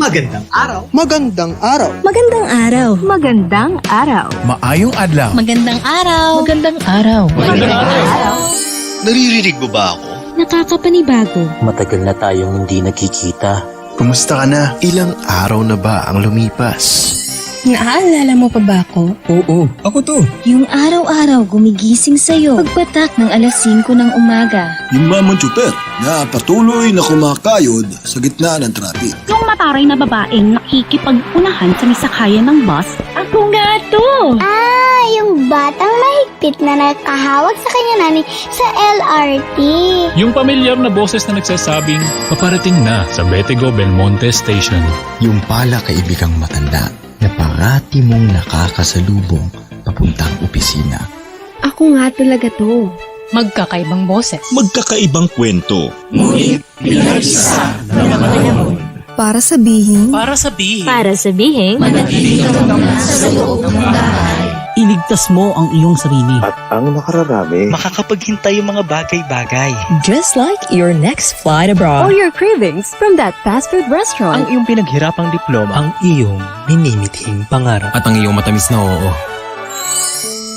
Magandang araw. Magandang araw. Magandang araw. Magandang araw. Maayong adlaw. Magandang araw. Magandang araw. Magandang araw. Naririnig mo ba ako? Nakakapanibago. Matagal na tayong hindi nagkikita. Kumusta ka na? Ilang araw na ba ang lumipas? Naaalala mo pa ba ako? Oo, ako to. Yung araw-araw gumigising sa'yo pagpatak ng alas 5 ng umaga. Yung mamang tsuper na patuloy na kumakayod sa gitna ng traffic. Yung mataray na babaeng nakikipag-unahan sa misakayan ng bus. Ako nga to! Yung batang mahigpit na nakahawag sa kanya nani sa LRT. Yung pamilyar na boses na nagsasabing, paparating na sa Betego Belmonte Station. Yung pala kaibigang matanda na parati mong nakakasalubong papuntang opisina. Ako nga talaga to. Magkakaibang boses. Magkakaibang kwento. Ngunit pinag-isa na naman. Para sabihin. Para sabihin. Para sabihin. Manatili ka naman sa loob ng bahay. Iligtas mo ang iyong sarili. At ang nakararami, Makakapaghintay yung mga bagay-bagay. Just like your next flight abroad. Or your cravings from that fast food restaurant. Ang iyong pinaghirapang diploma. Ang iyong minimithing pangarap. At ang iyong matamis na oo.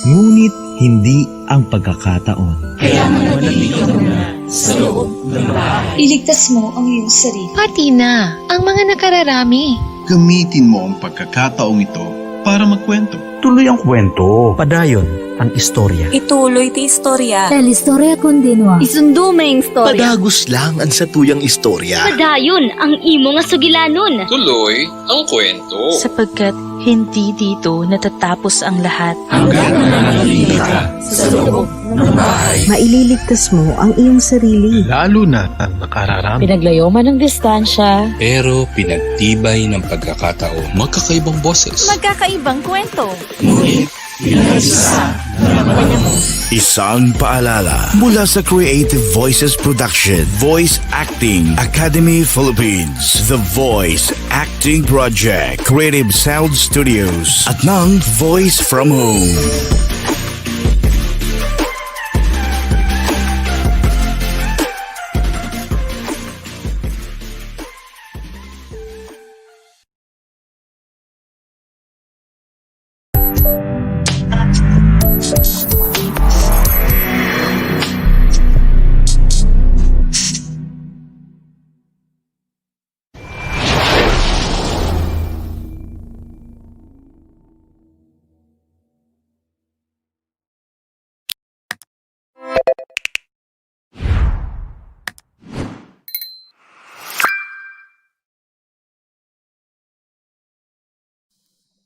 ngunit hindi ang pagkakataon. Kaya manatili ka muna sa loob ng bahay. Iligtas mo ang iyong sarili. Pati na ang mga nakararami. Gamitin mo ang pagkakataong ito para magkwento. Tuloy ang kwento. Padayon ang istorya. Ituloy ti istorya. La historia continua. Isundo may istorya. Padagos lang ang satuyang istorya. Padayon ang imo nga sugilanon. Tuloy ang kwento. Sapagkat hindi dito natatapos ang lahat. Hanggang manatili ka sa loob ng bahay. Maililigtas mo ang iyong sarili. Lalo na ang nakararami. Pinaglayo man ng distansya. Pero pinagtibay ng pagkakataon. Magkakaibang boses. Magkakaibang kwento. Ngunit pinag-isa na naman. Isang paalala mula sa Creative Voices Production, Voice Acting Academy Philippines, The Voice Acting Project, Creative Sound Studios, at ng Voice from Home.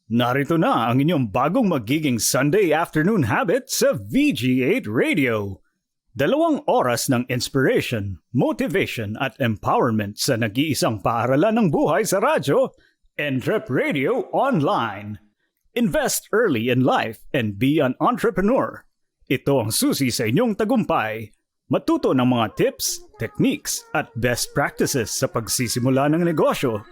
Narito na ang inyong bagong magiging Sunday afternoon habit sa VG8 Radio. 2 oras ng inspiration, motivation at empowerment sa nag-iisang paaralan ng buhay sa radyo, EntrepRadio Online. Invest early in life and be an entrepreneur. Ito ang susi sa inyong tagumpay. Matuto ng mga tips, techniques at best practices sa pagsisimula ng negosyo.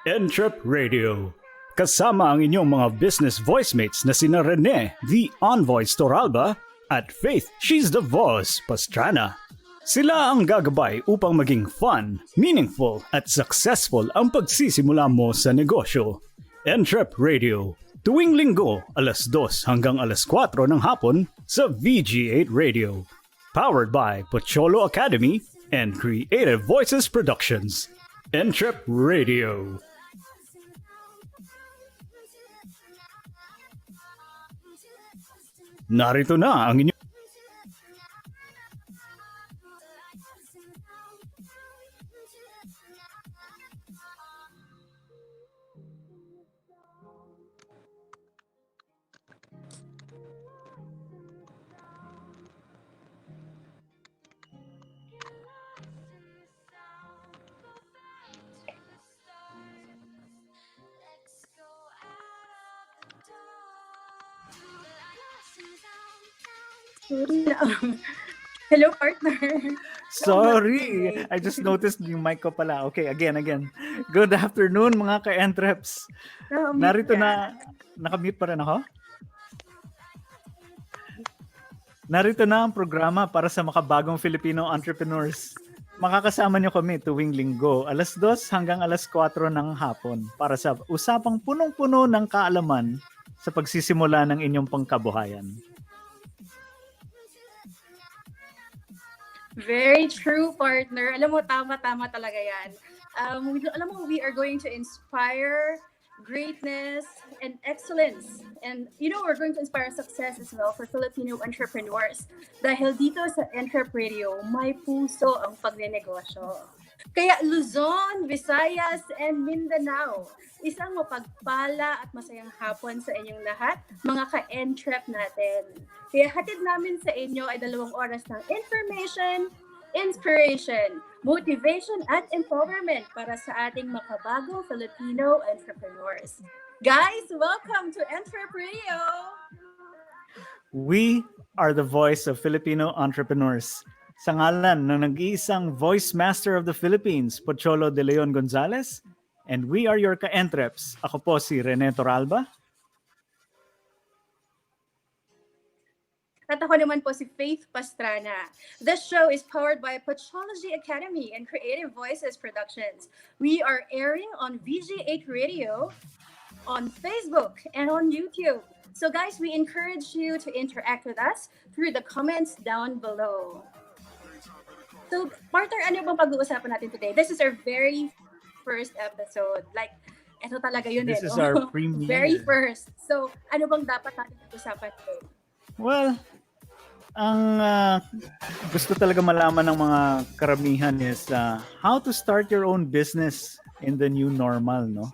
EntrepRadio. Kasama ang inyong mga business voicemates na sina Rene, The Envoy Storalba, at Faith, She's the Voice Pastrana. Sila ang gagabay upang maging fun, meaningful at successful ang pagsisimula mo sa negosyo. EntrepRadio, tuwing linggo, alas 2 hanggang alas 4 ng hapon sa VG8 Radio. Powered by Pocholo Academy and Creative Voices Productions. EntrepRadio. Narito na ang inyong Hello, partner. Sorry, I just noticed yung mic ko pala. Okay, again. Good afternoon mga ka-entreps. Narito na, nakamute pa rin ako? Narito na ang programa para sa makabagong Filipino entrepreneurs. makakasama niyo kami tuwing linggo, 2:00 hanggang 4:00 ng hapon para sa usapang punong-puno ng kaalaman sa pagsisimula ng inyong pangkabuhayan. Very true, partner. Alam mo, tama-tama talaga yan. We are going to inspire greatness and excellence. And we're going to inspire success as well for Filipino entrepreneurs. Dahil dito sa EntrepRadio, may puso ang pagnenegosyo. Kaya Luzon, Visayas, and Mindanao, isang mapagpala at masayang hapon sa inyong lahat, mga ka-entrep natin. Kaya hatid namin sa inyo ay 2 oras ng information, inspiration, motivation, at empowerment para sa ating makabagong Filipino entrepreneurs. Guys, welcome to EntrepRadio! We are the voice of Filipino entrepreneurs. Sa ngalan ng nag-iisang Voice Master of the Philippines, Pocholo de Leon Gonzalez, and we are your ka-entreps. Ako po si Rene Toralba. At ako naman po si Faith Pastrana. This show is powered by Pochology Academy and Creative Voices Productions. We are airing on VG8 Radio, on Facebook, and on YouTube. So guys, we encourage you to interact with us through the comments down below. So, partner, ano bang pag-uusapan natin today? This is our very first episode. Like, ito talaga yun. This is our premiere. Very first. So, ano bang dapat natin pag-usapan today? Well, ang gusto talaga malaman ng mga karamihan is how to start your own business in the new normal, no?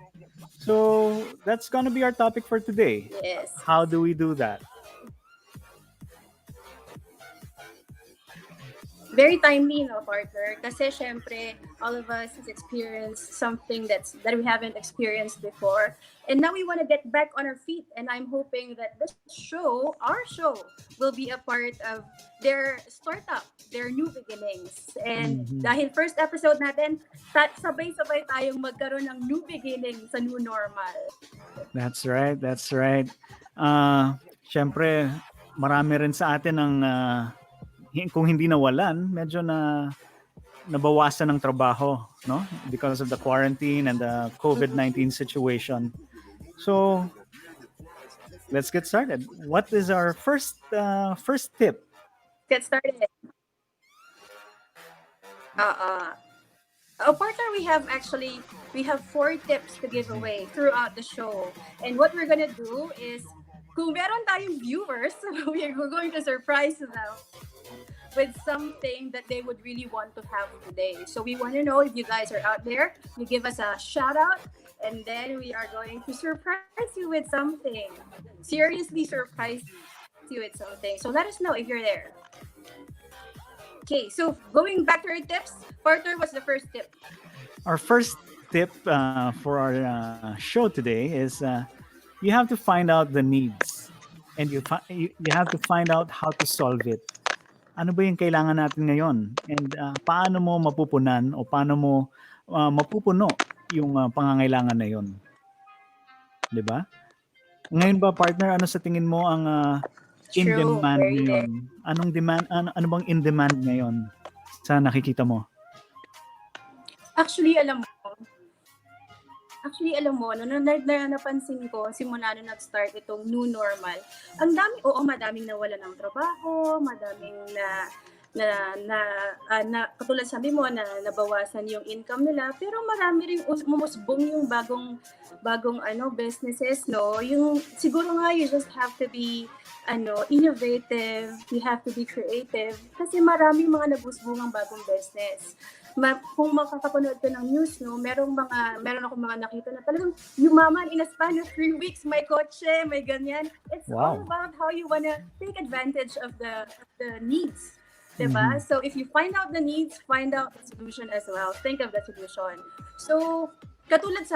So, that's gonna be our topic for today. Yes. How do we do that? Very timely, no, partner? Kasi syempre, all of us has experienced something that we haven't experienced before. And now we want to get back on our feet. And I'm hoping that this show, our show, will be a part of their startup, their new beginnings. And dahil first episode natin, sabay-sabay tayong magkaroon ng new beginning sa new normal. That's right, that's right. Syempre, marami rin sa atin ang kung hindi nawalan, medyo nabawasan ng trabaho, no? Because of the quarantine and the COVID-19 situation. So, let's get started. What is our first tip? Get started. Partner, we have 4 tips to give away throughout the show. And what we're gonna do is, kung meron tayong viewers, we're going to surprise them with something that they would really want to have today. So we want to know if you guys are out there. You give us a shout out, and then we are going to surprise you with something. Seriously surprise you with something. So let us know if you're there. Okay, so going back to our tips, partner, what's the first tip? Our first tip for our show today is you have to find out the needs, and you have to find out how to solve it. Ano ba yung kailangan natin ngayon? And paano mo mapupunan o paano mo mapupuno yung pangangailangan na yun? 'Di ba? Ngayon ba, partner, ano sa tingin mo ang in demand ngayon? Anong demand, ano bang in demand ngayon sa nakikita mo? Actually, alam mo, napansin ko, simula na nag-start itong new normal, madaming nawala ng trabaho, madaming katulad sabi mo, na nabawasan yung income nila, pero marami ring umusbong yung bagong businesses, no? Yung, siguro nga, you just have to be innovative, you have to be creative, kasi maraming mga nabusbungang bagong business. Kung makakapanood ka ng news, no, meron akong mga nakita na talagang yumaman in a span of 3 weeks, may kotse, may ganyan. It's all about how you wanna take advantage of the needs. Diba? So if you find out the needs, find out the solution as well. Think of the solution. So, katulad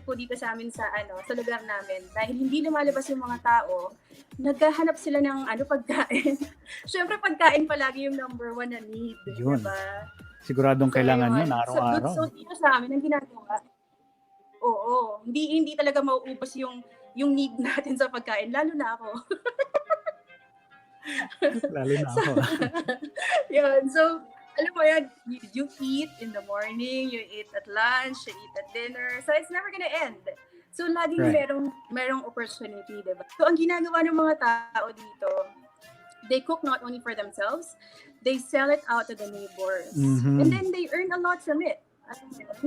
po dito sa amin sa lugar namin, dahil hindi lumalabas yung mga tao, naghahanap sila ng pagkain. Syempre, pagkain palagi yung number 1 na need. Yun. Diba? Siguradong kailangan yun araw-araw. So dito sa amin, ang ginagawa, hindi talaga mauubos yung need natin sa pagkain, lalo na ako. Yun, so alam mo yan, you eat in the morning, you eat at lunch, you eat at dinner. So it's never gonna end. So laging merong opportunity, diba? So ang ginagawa ng mga tao dito, they cook not only for themselves, they sell it out to the neighbors. Mhm. And then they earn a lot from it.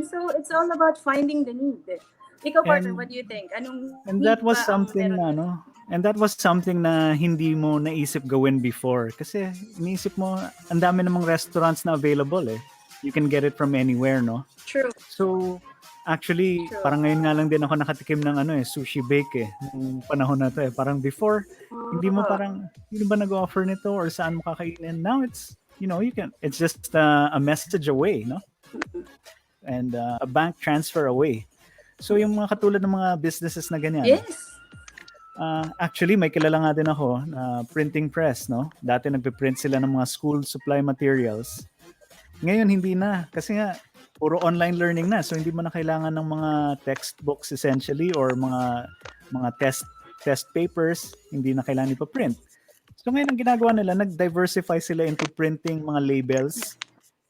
So it's all about finding the need. Ikaw, partner, what do you think? And that was something na, and that was something na hindi mo naisip gawin before. Kasi iniisip mo, ang dami namang restaurants na available eh. You can get it from anywhere, no? True. So, actually, parang ngayon nga lang din ako nakatikim ng sushi bake eh. Nung panahon na to eh. Parang before, hindi mo parang, hindi ba nag-offer nito or saan mo kakainin? Now it's, it's just a message away, no? And a bank transfer away. So yung mga katulad ng mga businesses na ganyan. Yes. Actually, may kilala nga din ako na printing press, no? Dati nagpe-print sila ng mga school supply materials. Ngayon, hindi na. Kasi nga, puro online learning na. So hindi mo na kailangan ng mga textbooks essentially or mga test papers. Hindi na kailangan ipa-print. So ngayon, ang ginagawa nila, nag-diversify sila into printing mga labels.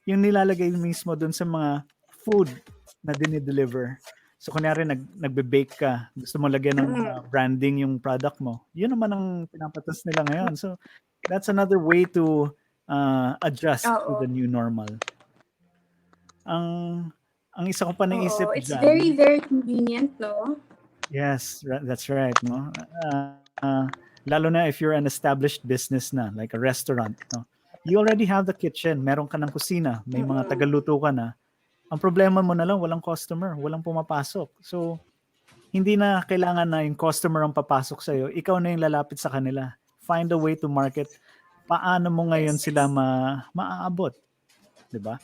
Yung nilalagay mismo dun sa mga food na dinideliver. So, kunyari, nagbe-bake ka, gusto mo lagyan ng branding yung product mo. Yun naman ang pinapatas nila ngayon. So, that's another way to adjust to the new normal. Ang isa ko pa naisip dyan. It's very, very convenient, no? Yes, that's right. No? Lalo na if you're an established business na, like a restaurant. No? You already have the kitchen. Meron ka ng kusina. May mga tagaluto ka na. Ang problema mo na lang, walang customer, walang pumapasok. So, hindi na kailangan na yung customer ang papasok sa'yo. Ikaw na yung lalapit sa kanila. Find a way to market. Paano mo ngayon sila maaabot? Diba?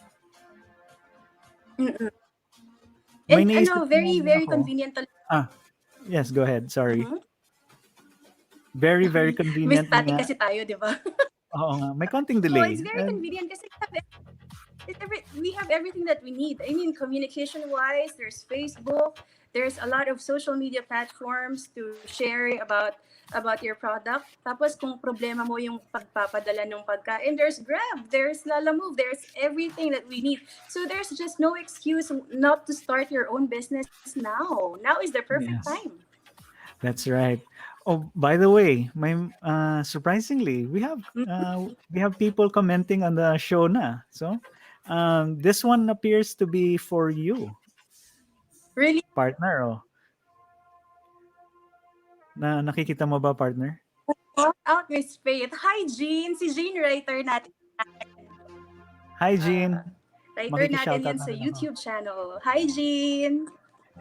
And very, very convenient. Yes, go ahead. Sorry. Very, very convenient. Miss Patty kasi tayo, diba? Oo nga. May konting delay. So, it's very convenient kasi we have everything that we need. I mean, communication-wise, there's Facebook, there's a lot of social media platforms to share about your product. Tapos kung problema mo yung pagpapadala ng pagkain, there's Grab, there's Lalamove, there's everything that we need. So there's just no excuse not to start your own business now. Now is the perfect time. That's right. Oh, by the way, surprisingly, we have people commenting on the show na. So, this one appears to be for you. Really? Partner, oh. Nakikita mo ba, partner? Out Miss Faith. Hi, Jean. Si Jean, writer natin. Hi, Jean. Writer natin yan sa YouTube channel. Hi, Jean.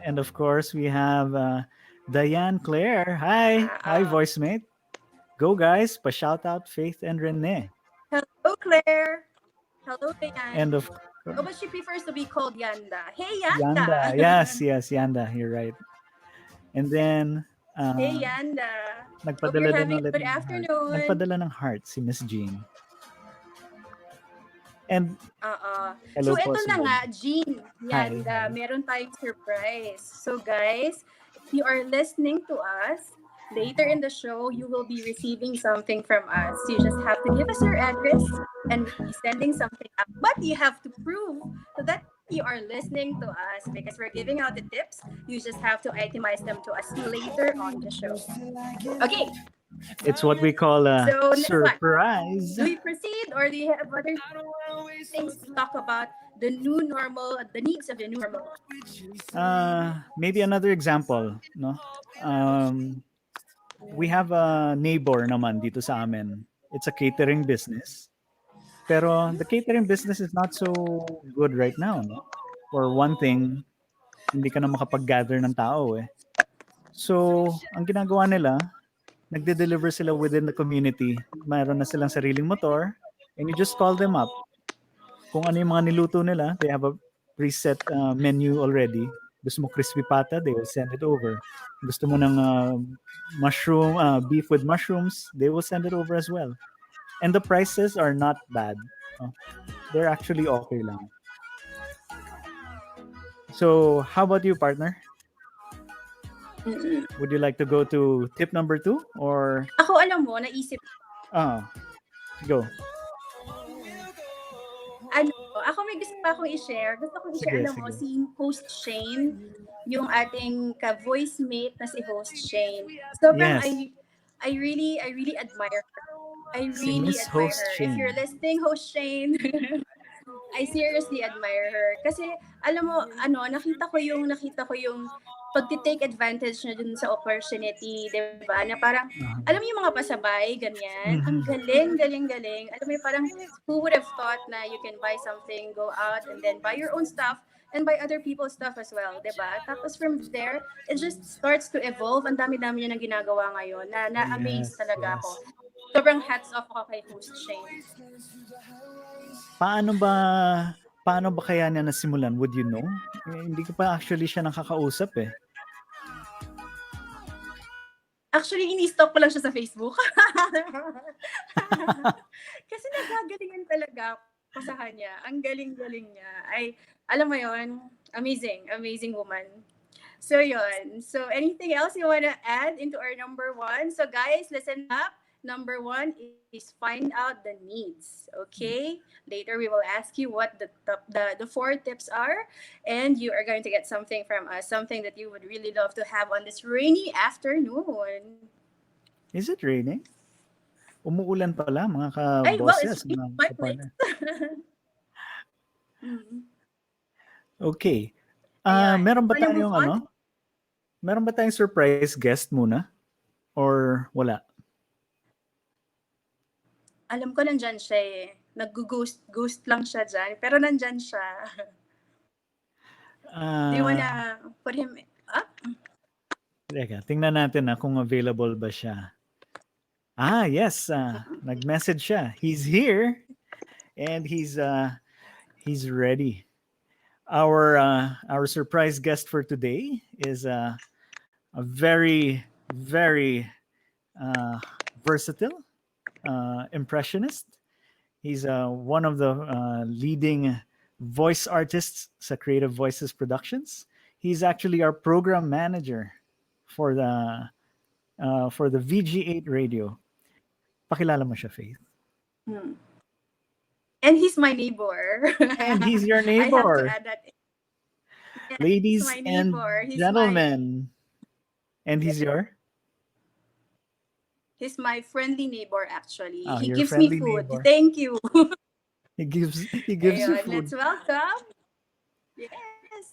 And of course, we have Diane Claire. Hi. Hi, voice mate. Go, guys. Pa-shout out Faith and Rene. Hello, Claire. Hello, Diane. And of but she prefers to be called Yanda. Hey, Yanda. Yanda. Yes, Yanda. You're right. And then, hey, Yanda. Nagpadala din ulit good afternoon. Nagpadala ng heart si Miss Jean. And hello so, po, ito na nga, Jean, Yanda, meron tayong surprise. So, guys, if you are listening to us, later in the show, you will be receiving something from us. You just have to give us your address and we'll be sending something up. But you have to prove that you are listening to us because we're giving out the tips. You just have to itemize them to us later on the show. Okay. It's what we call a surprise. Do we proceed or do you have other things to talk about the new normal, the needs of the new normal? Maybe another example, no? We have a neighbor naman dito sa amin. It's a catering business. Pero the catering business is not so good right now, no? For one thing, hindi ka na makapag-gather ng tao eh. So, ang ginagawa nila, nagde-deliver sila within the community. Mayroon na silang sariling motor and you just call them up. Kung ano yung mga niluto nila, they have a preset menu already. Gusto mo crispy pata, they will send it over. Gusto mo ng mushroom, beef with mushrooms, they will send it over as well. And the prices are not bad. They're actually okay lang. So, how about you, partner? Would you like to go to tip number 2 or? Ako, alam mo, naisip. Go. ano, ako may gusto pa akong i-share. Gusto kong i-share, Sige, alam mo, sige. si host Shane, yung ating ka-voice mate na si host Shane. Sobrang Yes. I really admire her. I Si really Miss admire Host her. If Shane. you're listening, host Shane, I seriously admire her. Kasi, alam mo, nakita ko yung pag-take advantage na dun sa opportunity, di ba? Na parang, alam mo yung mga pasabay, ganyan. Ang galing. Alam mo yung parang, who would have thought na you can buy something, go out, and then buy your own stuff, and buy other people's stuff as well, di ba? Tapos from there, it just starts to evolve. Ang dami-dami niya nang ginagawa ngayon. Na-amaze talaga ako. Sobrang hats off ako kay host Shane. Paano ba kaya niya nasimulan? Would you know? Hindi ko pa actually siya nakakausap eh. Actually, ini-stalk ko lang siya sa Facebook. Kasi nagagalingan talaga ako sa kanya. Ang galing-galing niya. Ay, alam mo yon, amazing woman. So yun. So anything else you wanna add into our number 1? So guys, listen up. Number 1 is find out the needs. Okay? Later we will ask you what the 4 tips are, and you are going to get something from us, something that you would really love to have on this rainy afternoon. Is it raining? Umuulan pala mga Ay, well, ka-bosses. it's my place. Okay. Ayan. Meron ba Wanna move tayong on? Meron ba tayong surprise guest muna? Or wala? Alam ko nandyan siya eh. Nag-ghost lang siya dyan. Pero nandyan siya. Do you wanna put him up? Teka, tingnan natin kung available ba siya. Yes. Nag-message siya. He's here. And he's ready. Our surprise guest for today is a very, very versatile impressionist. He's one of the leading voice artists sa Creative Voices Productions. He's actually our program manager for the VG8 radio. Pakilala mo siya, Faith. And he's my neighbor. And he's your neighbor. I have to add that. Yes, Ladies my and neighbor. gentlemen. And he's your? He's my friendly neighbor, actually. He Your gives me friendly food. neighbor. Thank you. He gives you Ayun, food. let's welcome. Yes.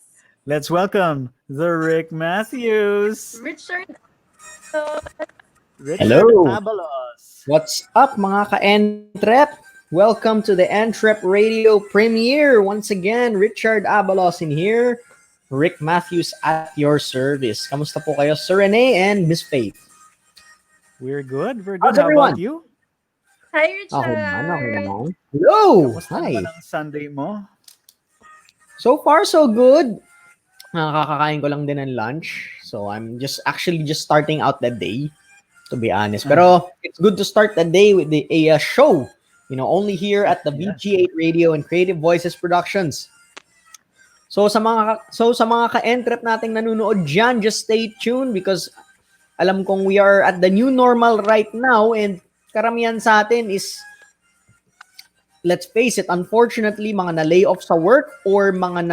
Let's welcome the Rick Matthews. Richard. Hello. Abalos. What's up, mga ka-Entrep? Welcome to the EntrepRadio premiere. Once again, Richard Abalos in here. Rick Matthews at your service. Kamusta po kayo, Sir Rene and Miss Faith? We're good. How's How everyone? about you? Hi, Richard. Okay naman. Hello. Kamusta Hi. naman ang Sunday mo? So far, so good. Nakakakain ko lang din ng lunch. So I'm just starting out the day, to be honest. Pero it's good to start the day with a show. Only here at the VG8 Radio and Creative Voices Productions. So sa mga ka-entrep nating nanonood dyan, just stay tuned because alam kong we are at the new normal right now and karamihan sa atin is, let's face it, unfortunately, mga na-layoff sa work or mga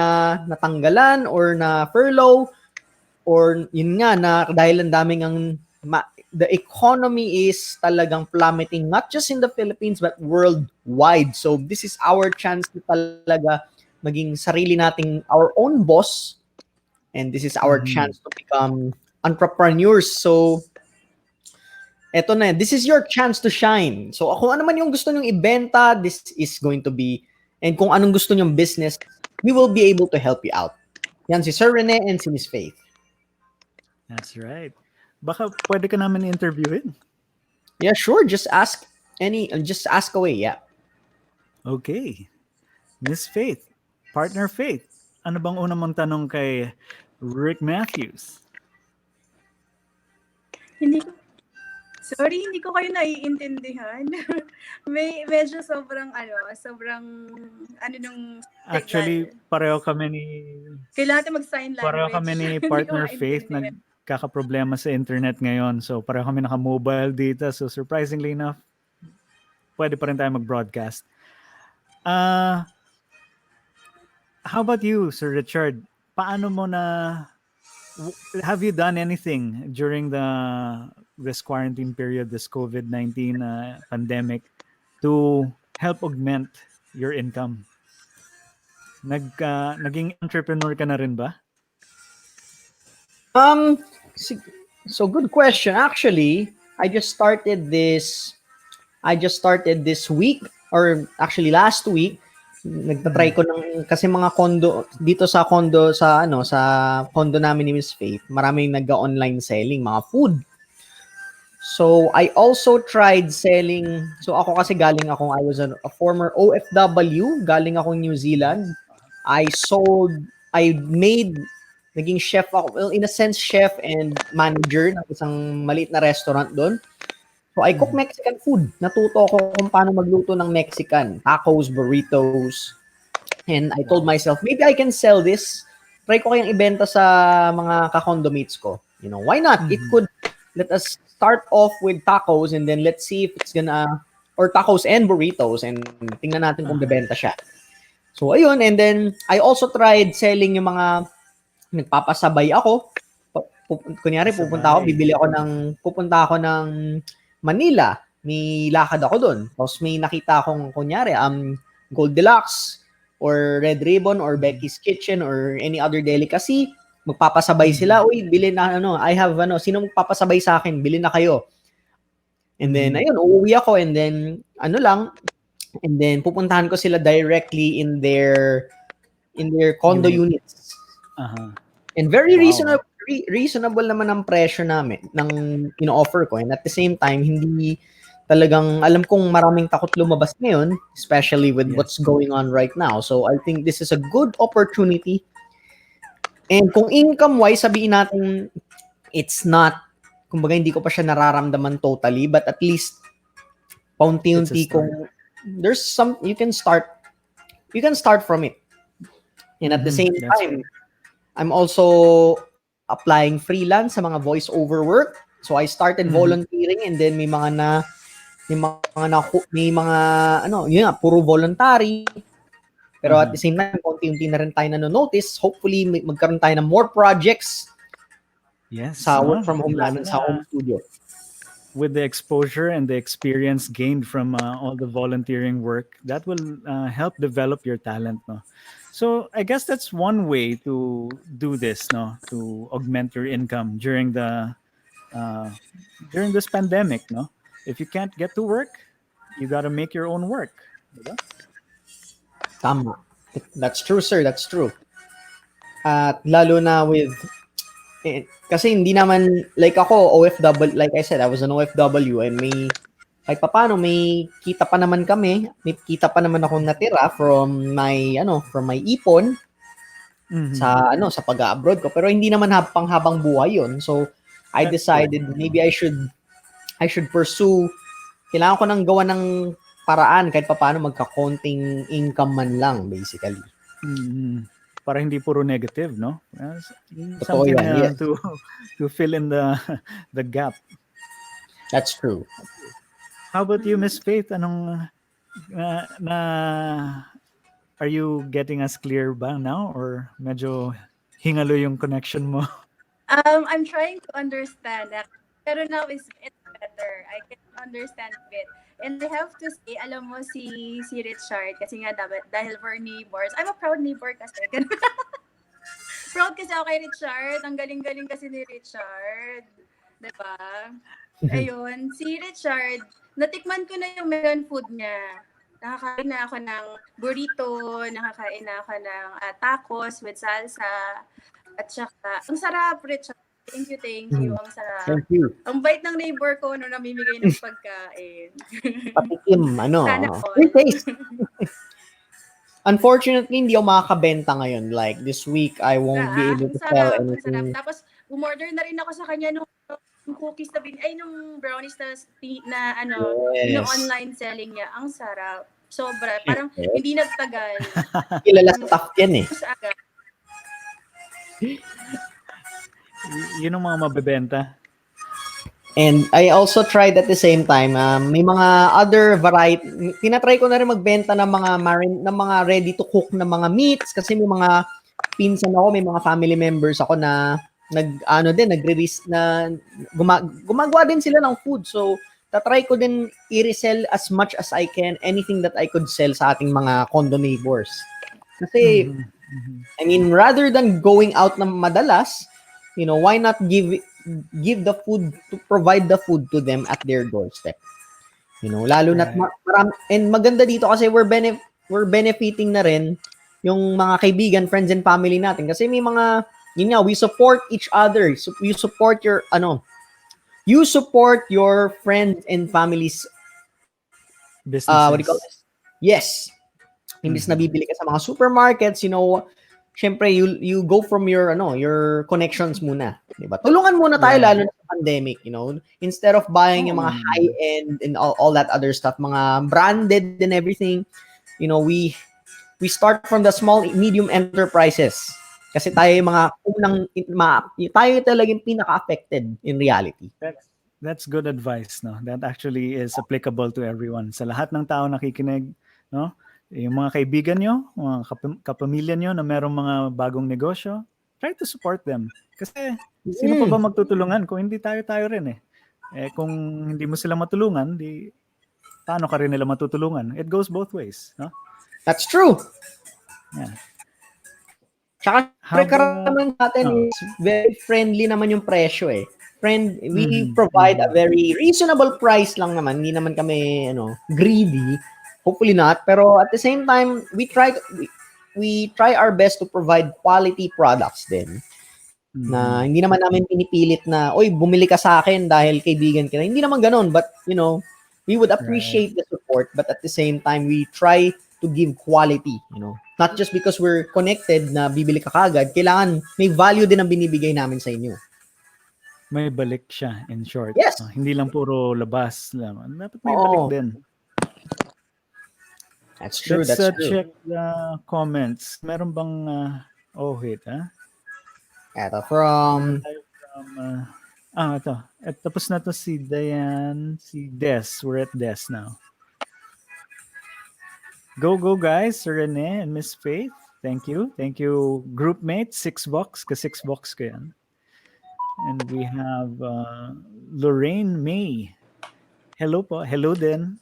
natanggalan or na-furlough or yun nga na dahil ang daming the economy is talagang plummeting, not just in the Philippines but worldwide. So this is our chance to talaga maging sarili nating our own boss, and this is our chance to become entrepreneurs. So eto na, this is your chance to shine. So kung ano man yung gusto nyong ibenta, this is going to be, and kung anong gusto nyong business, we will be able to help you out. Yan si Sir Rene and si Miss Faith. That's right. Baka pwede ka namin interviewin. Yeah, sure. Just ask away. Yeah. Okay. Miss Faith, partner Faith, ano bang una mong tanong kay Rick Matthews? Hindi ko kayo naiintindihan. Medyo sobrang nung Actually, pareho kami ni kailangan natin mag-sign language. Pareho kami ni partner Faith, nagkakaproblema sa internet ngayon. So pareho kami naka-mobile dito. So surprisingly enough, pwede pa rin tayo mag-broadcast. How about you, Sir Richard? Paano mo na have you done anything during this quarantine period, this COVID-19 pandemic, to help augment your income? Naging entrepreneur ka na rin ba? Si- so good question. Actually, I just started this week, or actually last week. Nagtatry ko ng, kasi mga condo dito sa condo namin ni Miss Faith, maraming nagga-online selling mga food. So I also tried selling. So ako kasi I was a former OFW, galing akong New Zealand. I made, naging chef ako, well, in a sense chef and manager ng isang maliit na restaurant doon. So I cook Mexican food. Natuto ako kung paano magluto ng Mexican, tacos, burritos. And I told myself, maybe I can sell this. Try ko kayang ibenta sa mga ka-condomates ko. You know, why not? It could, let us start off with tacos and then let's see if it's gonna, or tacos and burritos, and tingnan natin kung bebenta siya. So ayun, and then I also tried selling yung mga nagpapasabay ako. Kunyari, pupunta ako ng Manila, may lakad ako doon. Tapos may nakita akong, kunyari, Gold Deluxe or Red Ribbon or Becky's Kitchen or any other delicacy, magpapasabay sila. Uy, bilhin na sino magpapasabay sa akin? Bilhin na kayo. And then, ayun, uuwi ako and then, and then pupuntahan ko sila directly in their condo units. And very reasonable naman ang presyo namin ng ino-offer ko, and at the same time hindi talagang, alam kong maraming takot lumabas ngayon, especially with what's going on right now. So I think this is a good opportunity. And kung income wise, sabihin natin it's not, kumbaga hindi ko pa siya nararamdaman totally, but at least paunti-unti kung there's some, you can start from it. And at the same time, I'm also applying freelance sa mga voice-over work. So I started volunteering, and then may mga puro voluntary. Pero at the same time, konti-unti na rin tayo nanonotice. Hopefully, magkaroon tayo ng more projects sa work from home namin, sa home studio. With the exposure and the experience gained from all the volunteering work, that will help develop your talent, no? So I guess that's one way to do this, no, to augment your income during this pandemic, no. If you can't get to work, you got to make your own work. Diba? Tama. That's true, sir. That's true. At lalo na with, kasi hindi naman, like ako, OFW, like I said, I was an OFW, and kahit papaano, may kita pa naman kami. May kita pa naman akong natira from my ipon sa pag-abroad ko. Pero hindi naman panghabang buhay yon. So I decided maybe I should pursue. Kailangan ko nang gawa ng paraan kahit papaano magka-konting income man lang, basically. Para hindi puro negative, no? Something to fill in the gap. That's true. How about you, Miss Faith? Anong are you getting us clear ba now, or medyo hingalo yung connection mo? I'm trying to understand. Pero now it's better. I can understand it. And I have to say, alam mo si Richard, kasi nga dahil we're neighbors. I'm a proud neighbor kasi. Proud kasi ako kay Richard. Ang galing-galing kasi ni Richard. Diba? Ayun, si Richard, natikman ko na yung Mexican food niya. Nakakain na ako ng burrito, nakakain na ako ng tacos with salsa. At saka, ang sarap, Richard. Thank you. Ang sarap. Thank you. Ang bait ng neighbor ko, namimigay ng pagkain. Patikim, Sana Free taste. Unfortunately, hindi ako makakabenta ngayon. Like, this week, I won't be able to sell anything. Tapos, umorder na rin ako sa kanya nung cookies nung brownies na yung online selling niya. Ang sarap. Sobra. Parang hindi nagtagal. Kilala sa tough yan eh. Yun ang mga mabebenta. And I also tried at the same time, may mga other variety, tinatry ko na rin magbenta ng mga ready to cook na mga meats kasi may mga pinsan ako, may mga family members ako na nagre-risk na gumagawa din sila ng food. So, tatry ko din i-resell as much as I can anything that I could sell sa ating mga condo neighbors. Kasi, I mean, rather than going out na madalas, why not give the food, to provide the food to them at their doorstep. Lalo na't and maganda dito kasi we're benefiting na rin yung mga kaibigan, friends and family natin kasi may mga we support each other. So you support your friends and families businesses. What do you call this? Yes. Imbis na bibili ka sa mga supermarkets, syempre you go from your connections muna, 'di ba? Tulungan muna tayo lalo na sa pandemic, instead of buying yung mga high end and all that other stuff, mga branded and everything, we start from the small medium enterprises. Kasi tayo yung mga tayo talagang pinaka-affected in reality. That's good advice, no? That actually is applicable to everyone. Sa lahat ng tao nakikinig, no? Yung mga kaibigan nyo, mga kapamilya nyo na merong mga bagong negosyo, try to support them. Kasi sino pa ba magtutulungan kung hindi tayo rin eh. Kung hindi mo sila matulungan, paano ka rin nila matutulungan? It goes both ways, no? That's true. Yeah. Tsaka karamihan natin is very friendly naman yung presyo eh. We provide a very reasonable price lang naman. Hindi naman kami greedy. Hopefully not. Pero at the same time, we try our best to provide quality products din. Na hindi naman namin pinipilit na, oy, bumili ka sa akin dahil kaibigan ka na. Hindi naman ganun. But, we would appreciate the support. But at the same time, we try to give quality, Not just because we're connected na bibili ka kagad. Kailangan may value din ang binibigay namin sa inyo. May balik siya, in short. Yes. Hindi lang puro labas. Dapat may balik din. That's true. Let's that's true. Check the comments. Meron bang wait, Ito from ito. Tapos na to si Diane, si Des. We're at Des now. Go guys, Sir Rene and Miss Faith. Thank you. Thank you, groupmate. $6 ka $6 ko yan. And we have Lorraine May. Hello po. Hello din.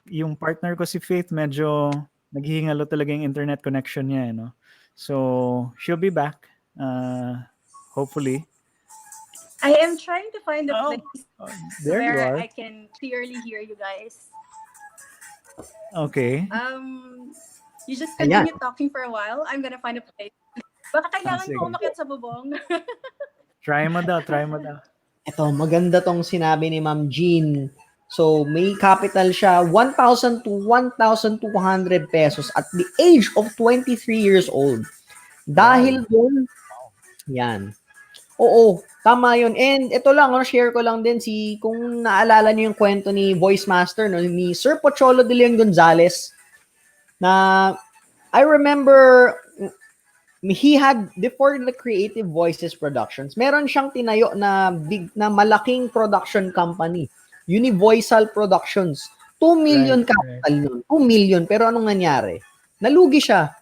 Yung partner ko si Faith, medyo naghihingalo talaga yung internet connection niya, So, she'll be back. Hopefully. I am trying to find a place where I can clearly hear you guys. Okay. You just continue talking for a while. I'm gonna find a place. Baka kailangan ko umakyat sa bubong. Try mo daw. Ito, maganda tong sinabi ni Ma'am Jean. So, may capital siya, 1,000 to 1,200 pesos at the age of 23 years old. Dahil doon, yan. Oo, tama yun. And ito lang, share ko lang din kung naalala niyo yung kwento ni Voice Master, ni Sir Pocholo de Leon Gonzalez, na I remember he had, before the Creative Voices Productions, meron siyang tinayo na malaking production company, Universal Productions. 2 million capital nun. 2 million. Pero anong nangyari? Nalugi siya.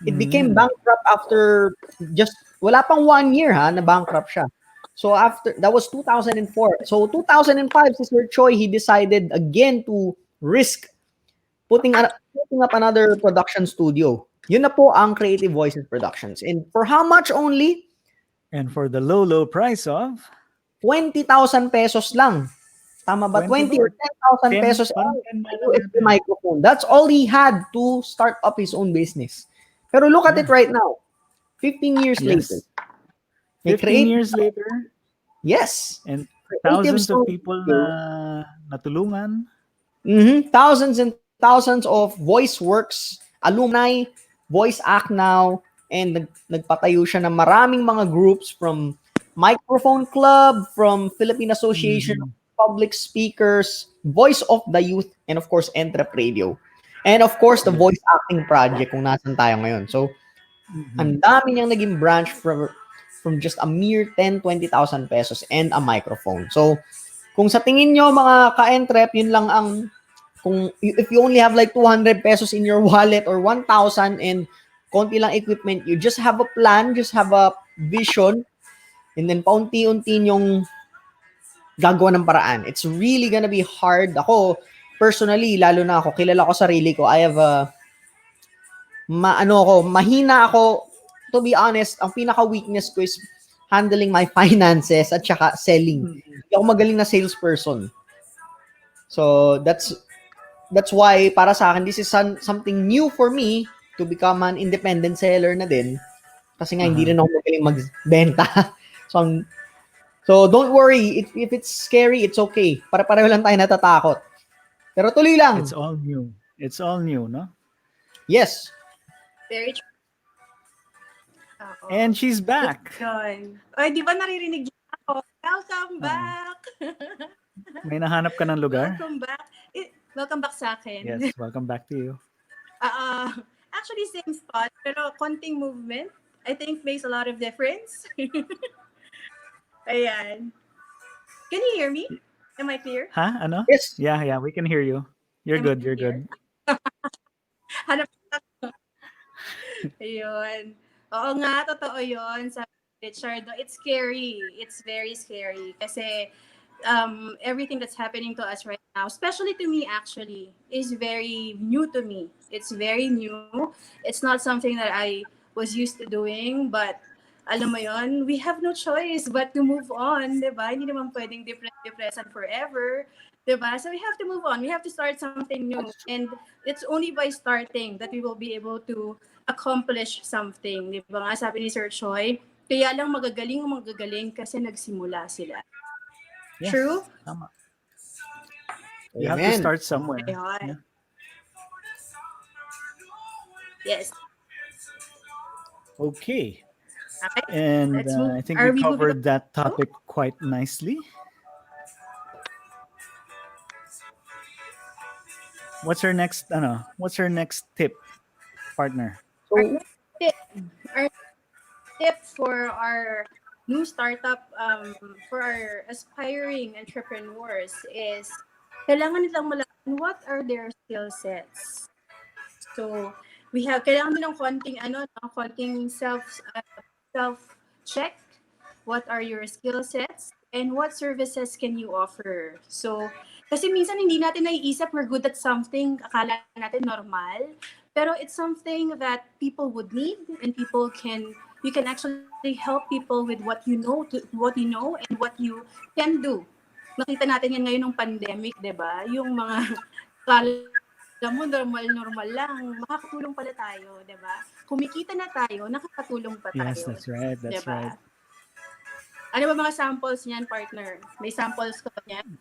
It became bankrupt after wala pang 1 year na bankrupt siya. So that was 2004. So 2005, si Sir Choi, he decided again to risk putting up another production studio. Yun na po ang Creative Voices Productions. And for how much only? And for the low price of 20,000 pesos lang. Tama ba? 20 or 10,000 pesos ang USB microphone. That's all he had to start up his own business. Pero look at it right now. 15 years later. 15 years later? Yes. And thousands of people na natulungan. Thousands and thousands of voice works, alumni, voice act now, and nagpatayo siya ng maraming mga groups from Microphone Club, from Philippine Association of Public Speakers, Voice of the Youth, and of course, EntrepRadio. And of course, the Voice Acting Project kung nasan tayo ngayon. So, ang dami niyang naging branch from just a mere 10, 20,000 pesos and a microphone. So, kung sa tingin nyo mga ka-entrep, yun lang ang, if you only have like 200 pesos in your wallet or 1,000 and konti lang equipment, you just have a plan, just have a vision, and then paunti-unti yung gagawa ng paraan. It's really gonna be hard. Ako, personally, lalo na ako, kilala ko sarili ko, I have mahina ako. To be honest, ang pinaka-weakness ko is handling my finances at saka selling. Hindi ako magaling na salesperson. So, that's why, para sa akin, this is something new for me to become an independent seller na din. Kasi nga, hindi rin ako magaling magbenta. So, don't worry. If it's scary, it's okay. Pareho lang tayo natatakot. Pero tuloy lang. It's all new. It's all new, no? Yes. Very true. And she's back. Yun. Ay, di ba naririnig niyo ako? Welcome back! May nahanap ka ng lugar? Welcome back. Welcome back sa akin. Yes, welcome back to you. Actually, same spot, pero konting movement, I think makes a lot of difference. Ayan. Can you hear me? Am I clear? Ha? Ano? Yes. Yeah, we can hear you. You're good. Hanap ako. Ayun. Oo nga, totoo yun. Sabi ni Richard, it's scary. It's very scary. Kasi everything that's happening to us right now, especially to me actually, is very new to me. It's very new. It's not something that I was used to doing, but alam mo yun, we have no choice but to move on, diba? Hindi naman pwedeng depression forever, diba? So we have to move on. We have to start something new. And it's only by starting that we will be able to accomplish something. Diba nga, sabi ni Sir Choi, kaya lang magagaling kasi nagsimula sila. Yes, True? Tama. You have to start somewhere. Yeah. Yes. Okay. Okay. And I think we covered that topic quite nicely. What's our next tip, partner? Our tip for our new startup, for our aspiring entrepreneurs is kailangan nilang malaman what are their skill sets. So, kailangan din ng konting self-check. What are your skill sets and what services can you offer? So, kasi minsan hindi natin naiisip we're good at something, akala natin normal, pero it's something that people would need and you can actually help people with what you know and what you can do. Nakita natin yan ngayon ng pandemic, 'di ba? Yung mga alam mo, normal lang. Makakatulong pala tayo, di ba? Kumikita na tayo, nakakatulong pa tayo. Yes, that's right. That's diba? right. Ano ba mga samples niyan, partner? May samples ko niyan?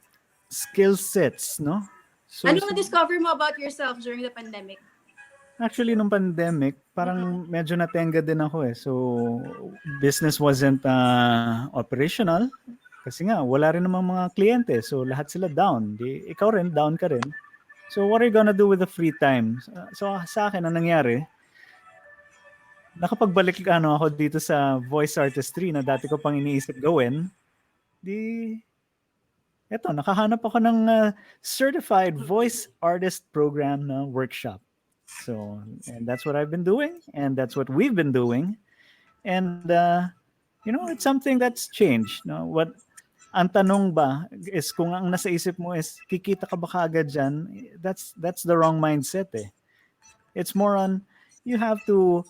Skill sets, no? So, ano na-discover mo about yourself during the pandemic? Actually, nung pandemic, parang medyo natenga din ako eh. So, business wasn't operational. Kasi nga, wala rin namang mga kliyente. So, lahat sila down. Ikaw rin, down ka rin. So what are you gonna do with the free time? So sa akin, ang nangyari, nakapagbalik ako dito sa voice artistry na dati ko pang iniisip gawin. Eto, nakahanap ako ng certified voice artist program na workshop. So, and that's what I've been doing, and that's what we've been doing. And it's something that's changed. No? Ang tanong ba is kung ang nasa isip mo is kikita ka ba kaagad dyan, that's the wrong mindset eh. It's more on you have to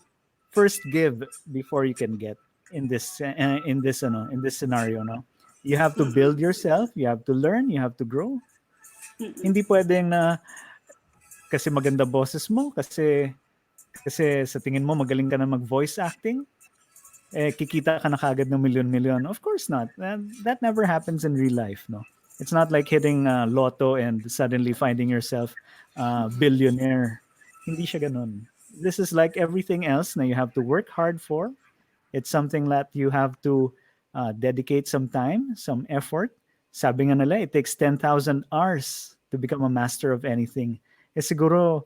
first give before you can get in this scenario, no? You have to build yourself, you have to learn, you have to grow. Hindi pwedeng na kasi maganda boses mo, kasi sa tingin mo magaling ka na mag-voice acting, kikita ka na kagad ng milyon-milyon. Of course not. That never happens in real life, no? It's not like hitting lotto and suddenly finding yourself billionaire. Hindi siya ganun. This is like everything else na you have to work hard for. It's something that you have to dedicate some time, some effort. Sabi nga nila, it takes 10,000 hours to become a master of anything. Siguro,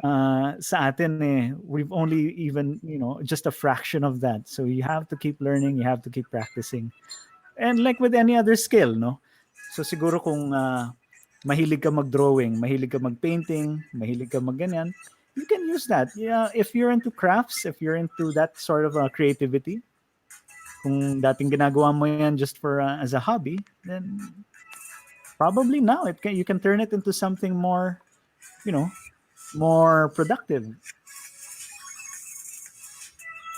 sa atin we've only even, just a fraction of that. So you have to keep learning, you have to keep practicing. And like with any other skill, no? So siguro kung mahilig ka mag-drawing, mahilig ka mag-painting, mahilig ka mag-ganyan, you can use that. Yeah, if you're into crafts, if you're into that sort of creativity, kung dating ginagawa mo yan just for as a hobby, then probably now you can turn it into something more, more productive.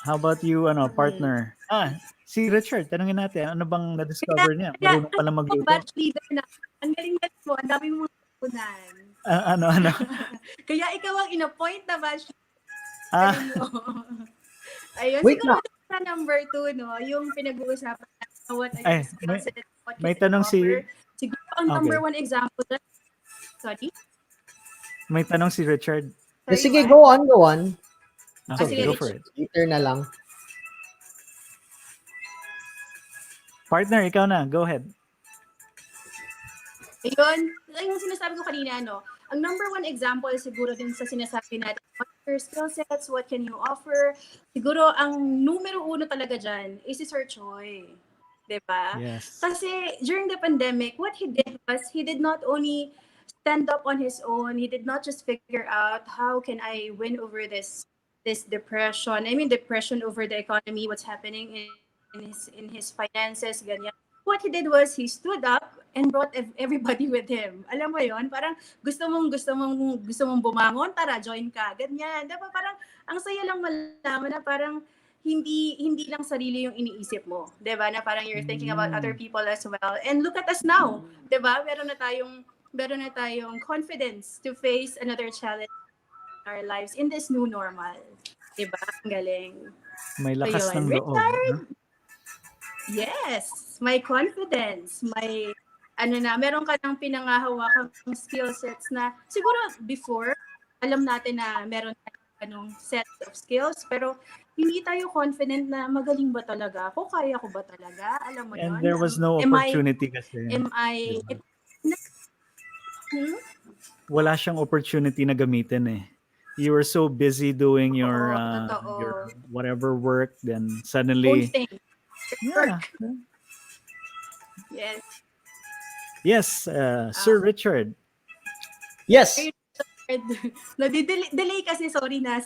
How about you, partner? Si Richard, tanungin natin, ano bang na-discover niya? Marunong pala magluto. Batch leader na. Ang galing mo, ang dami mong tunan. Ano? Kaya ikaw ang in-appoint na batch leader mo. Ayun, Wait siguro sa number 2, no, yung pinag-uusapan na what are your skills and what may can tanong you offer. Siguro ang number 1 example. Sorry? May tanong si Richard. Sorry, sige, go on. Okay, go for it. Later na lang. Partner, ikaw na. Go ahead. Ayun, yung sinasabi ko kanina, ang number 1 example siguro din sa sinasabi natin, what are your skill sets, what can you offer? Siguro ang numero 1 talaga dyan is si Sir Choi. Diba? Yes. Kasi during the pandemic, what he did was, he did not only stand up on his own, he did not just figure out how can I win over this depression. I mean, depression over the economy, what's happening in his finances, ganyan. What he did was he stood up and brought everybody with him. Alam mo yon, parang gusto mong bumangon, tara join ka, ganyan. Diba? Parang ang saya lang malaman na parang hindi lang sarili yung iniisip mo, 'di ba? Na parang you're thinking about other people as well. And look at us now, 'di ba? Meron na tayong confidence to face another challenge in our lives in this new normal. 'Di ba? Ang galing. May lakas ng loob. Richard, yes, may confidence, may meron ka ng pinangahawakang skill sets na siguro before alam natin na meron tayong set of skills, pero hindi tayo confident na magaling ba talaga ako, kaya ko ba talaga, alam mo yun? And there was no opportunity kasi. Wala siyang opportunity na gamitin You were so busy doing your whatever work, then suddenly work. Yes, Sir Richard. Yes. Delay kasi, sorry na.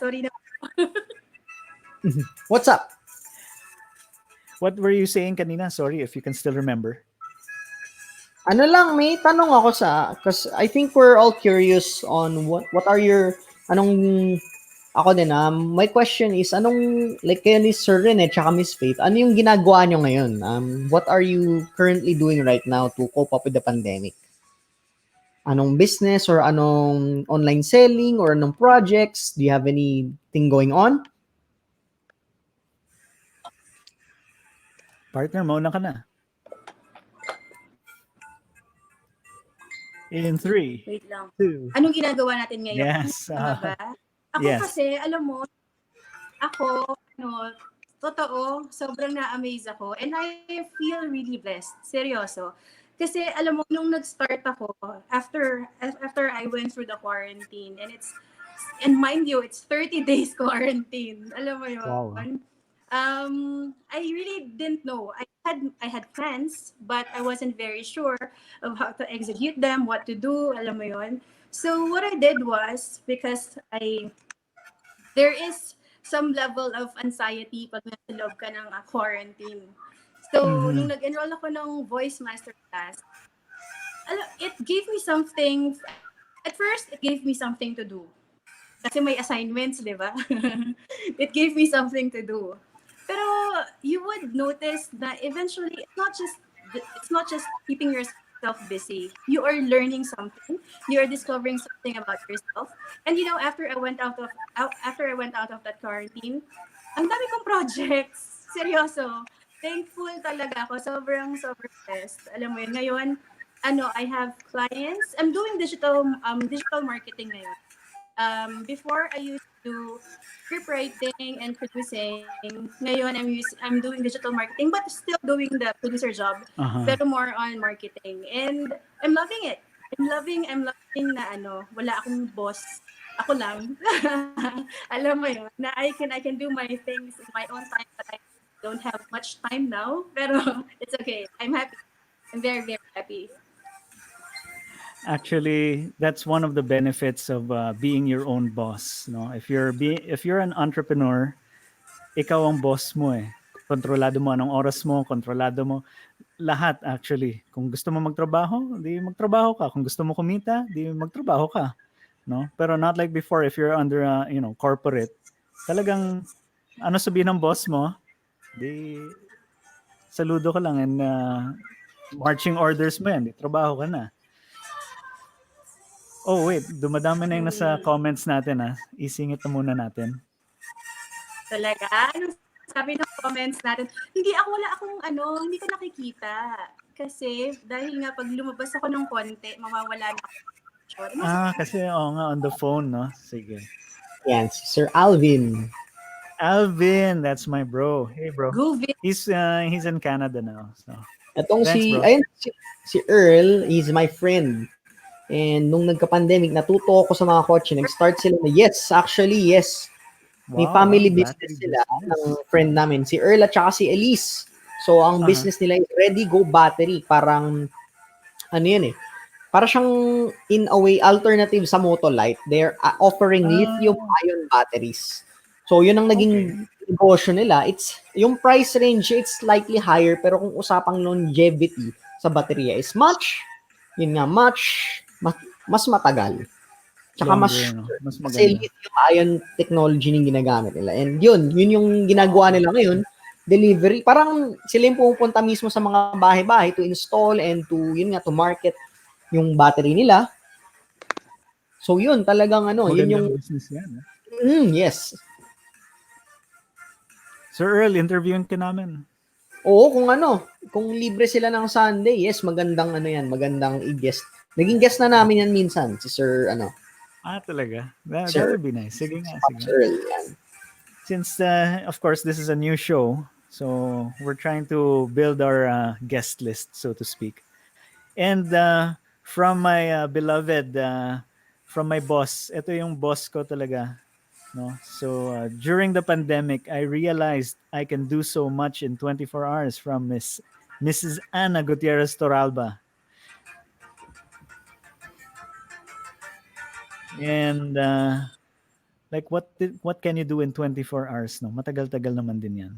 What's up? What were you saying kanina? Sorry, if you can still remember. Ano lang, may tanong ako because I think we're all curious on what are your, ako din my question is, like kayo ni Sir Ren tsaka Miss Faith, ano yung ginagawa nyo ngayon? What are you currently doing right now to cope up with the pandemic? Anong business or anong online selling or anong projects? Do you have anything going on? Partner, mauna ka na. In 3. Wait lang. 2. Anong ginagawa natin ngayon? Yes. Ba? Ako kasi, alam mo, totoo, sobrang na-amaze ako. And I feel really blessed. Seryoso. Kasi alam mo, nung nag-start ako, after I went through the quarantine, and mind you, it's 30 days quarantine. Alam mo yun? Wow. I really didn't know. I had plans, but I wasn't very sure of how to execute them, what to do, alam mo yun. So what I did was, because there is some level of anxiety pag nasa loob ka ng quarantine. So nung nag-enroll ako ng voice masterclass, it gave me something. At first, it gave me something to do. Kasi may assignments, di ba? It gave me something to do. Pero you would notice that eventually it's not just keeping yourself busy. You are learning something. You are discovering something about yourself. And after I went out of that quarantine, ang dami kong projects. Seryoso. Thankful talaga ako. Sobrang blessed. Alam mo yun, ngayon, I have clients. I'm doing digital marketing ngayon. Before I used to script writing and producing. Ngayon I'm doing digital marketing, but still doing the producer job, pero more on marketing. And I'm loving it. I'm loving na wala akong boss. ako lang. Alam mo yun, na I can do my things in my own time, but I don't have much time now. Pero it's okay. I'm happy. I'm very, very happy. Actually, that's one of the benefits of being your own boss. No, if you're an entrepreneur, ikaw ang boss mo eh. Kontrolado mo anong oras mo, kontrolado mo lahat actually. Kung gusto mo magtrabaho, di magtrabaho ka. Kung gusto mo kumita, di magtrabaho ka. No? Pero not like before if you're under a, corporate. Talagang ano sabihin ng boss mo, di saludo ka lang and marching orders mo yan, di trabaho ka na. Oh wait, dumadami na yung nasa comments natin ha. Isingit na muna natin. Talaga? Ano sabi ng comments natin? Wala akong hindi ko nakikita. Kasi dahil nga pag lumabas ako ng konti, mawawala na ako. Kasi nga on the phone, no? Sige. Yan, si Sir Alvin. Alvin, that's my bro. Hey bro. Guvin. He's in Canada now. So. Itong si Earl, he's my friend. And nung nagka-pandemic, natuto ako sa mga kotse. Nag-start sila na, yes. May family business sila ng friend namin. Si Earl at saka si Elise. So, ang business nila is Ready Go Battery. Parang, yan eh. Para siyang, in a way, alternative sa Motolite. They're offering lithium-ion batteries. So, yun ang naging negosyo nila. Yung price range, it's slightly higher. Pero kung usapang longevity sa baterya is mas matagal. Tsaka mas kasi lithium-ion technology yung ginagamit nila. And yun yung ginagawa nila ngayon, delivery. Parang sila yung pupunta mismo sa mga bahay-bahay to install and to market yung battery nila. So yun, talagang yun yung business yan. Yes. Sir Earl, interviewin ka namin. Oo, kung libre sila ng Sunday, yes, magandang i-guest. Naging guest na namin yan minsan, si Sir, talaga? That would be nice. Sige nga. Since, of course, this is a new show, so we're trying to build our guest list, so to speak. And from my beloved, from my boss, ito yung boss ko talaga. No? So, during the pandemic, I realized I can do so much in 24 hours from Mrs. Ana Gutierrez Toralba. And what can you do in 24 hours? No? Matagal-tagal naman din yan.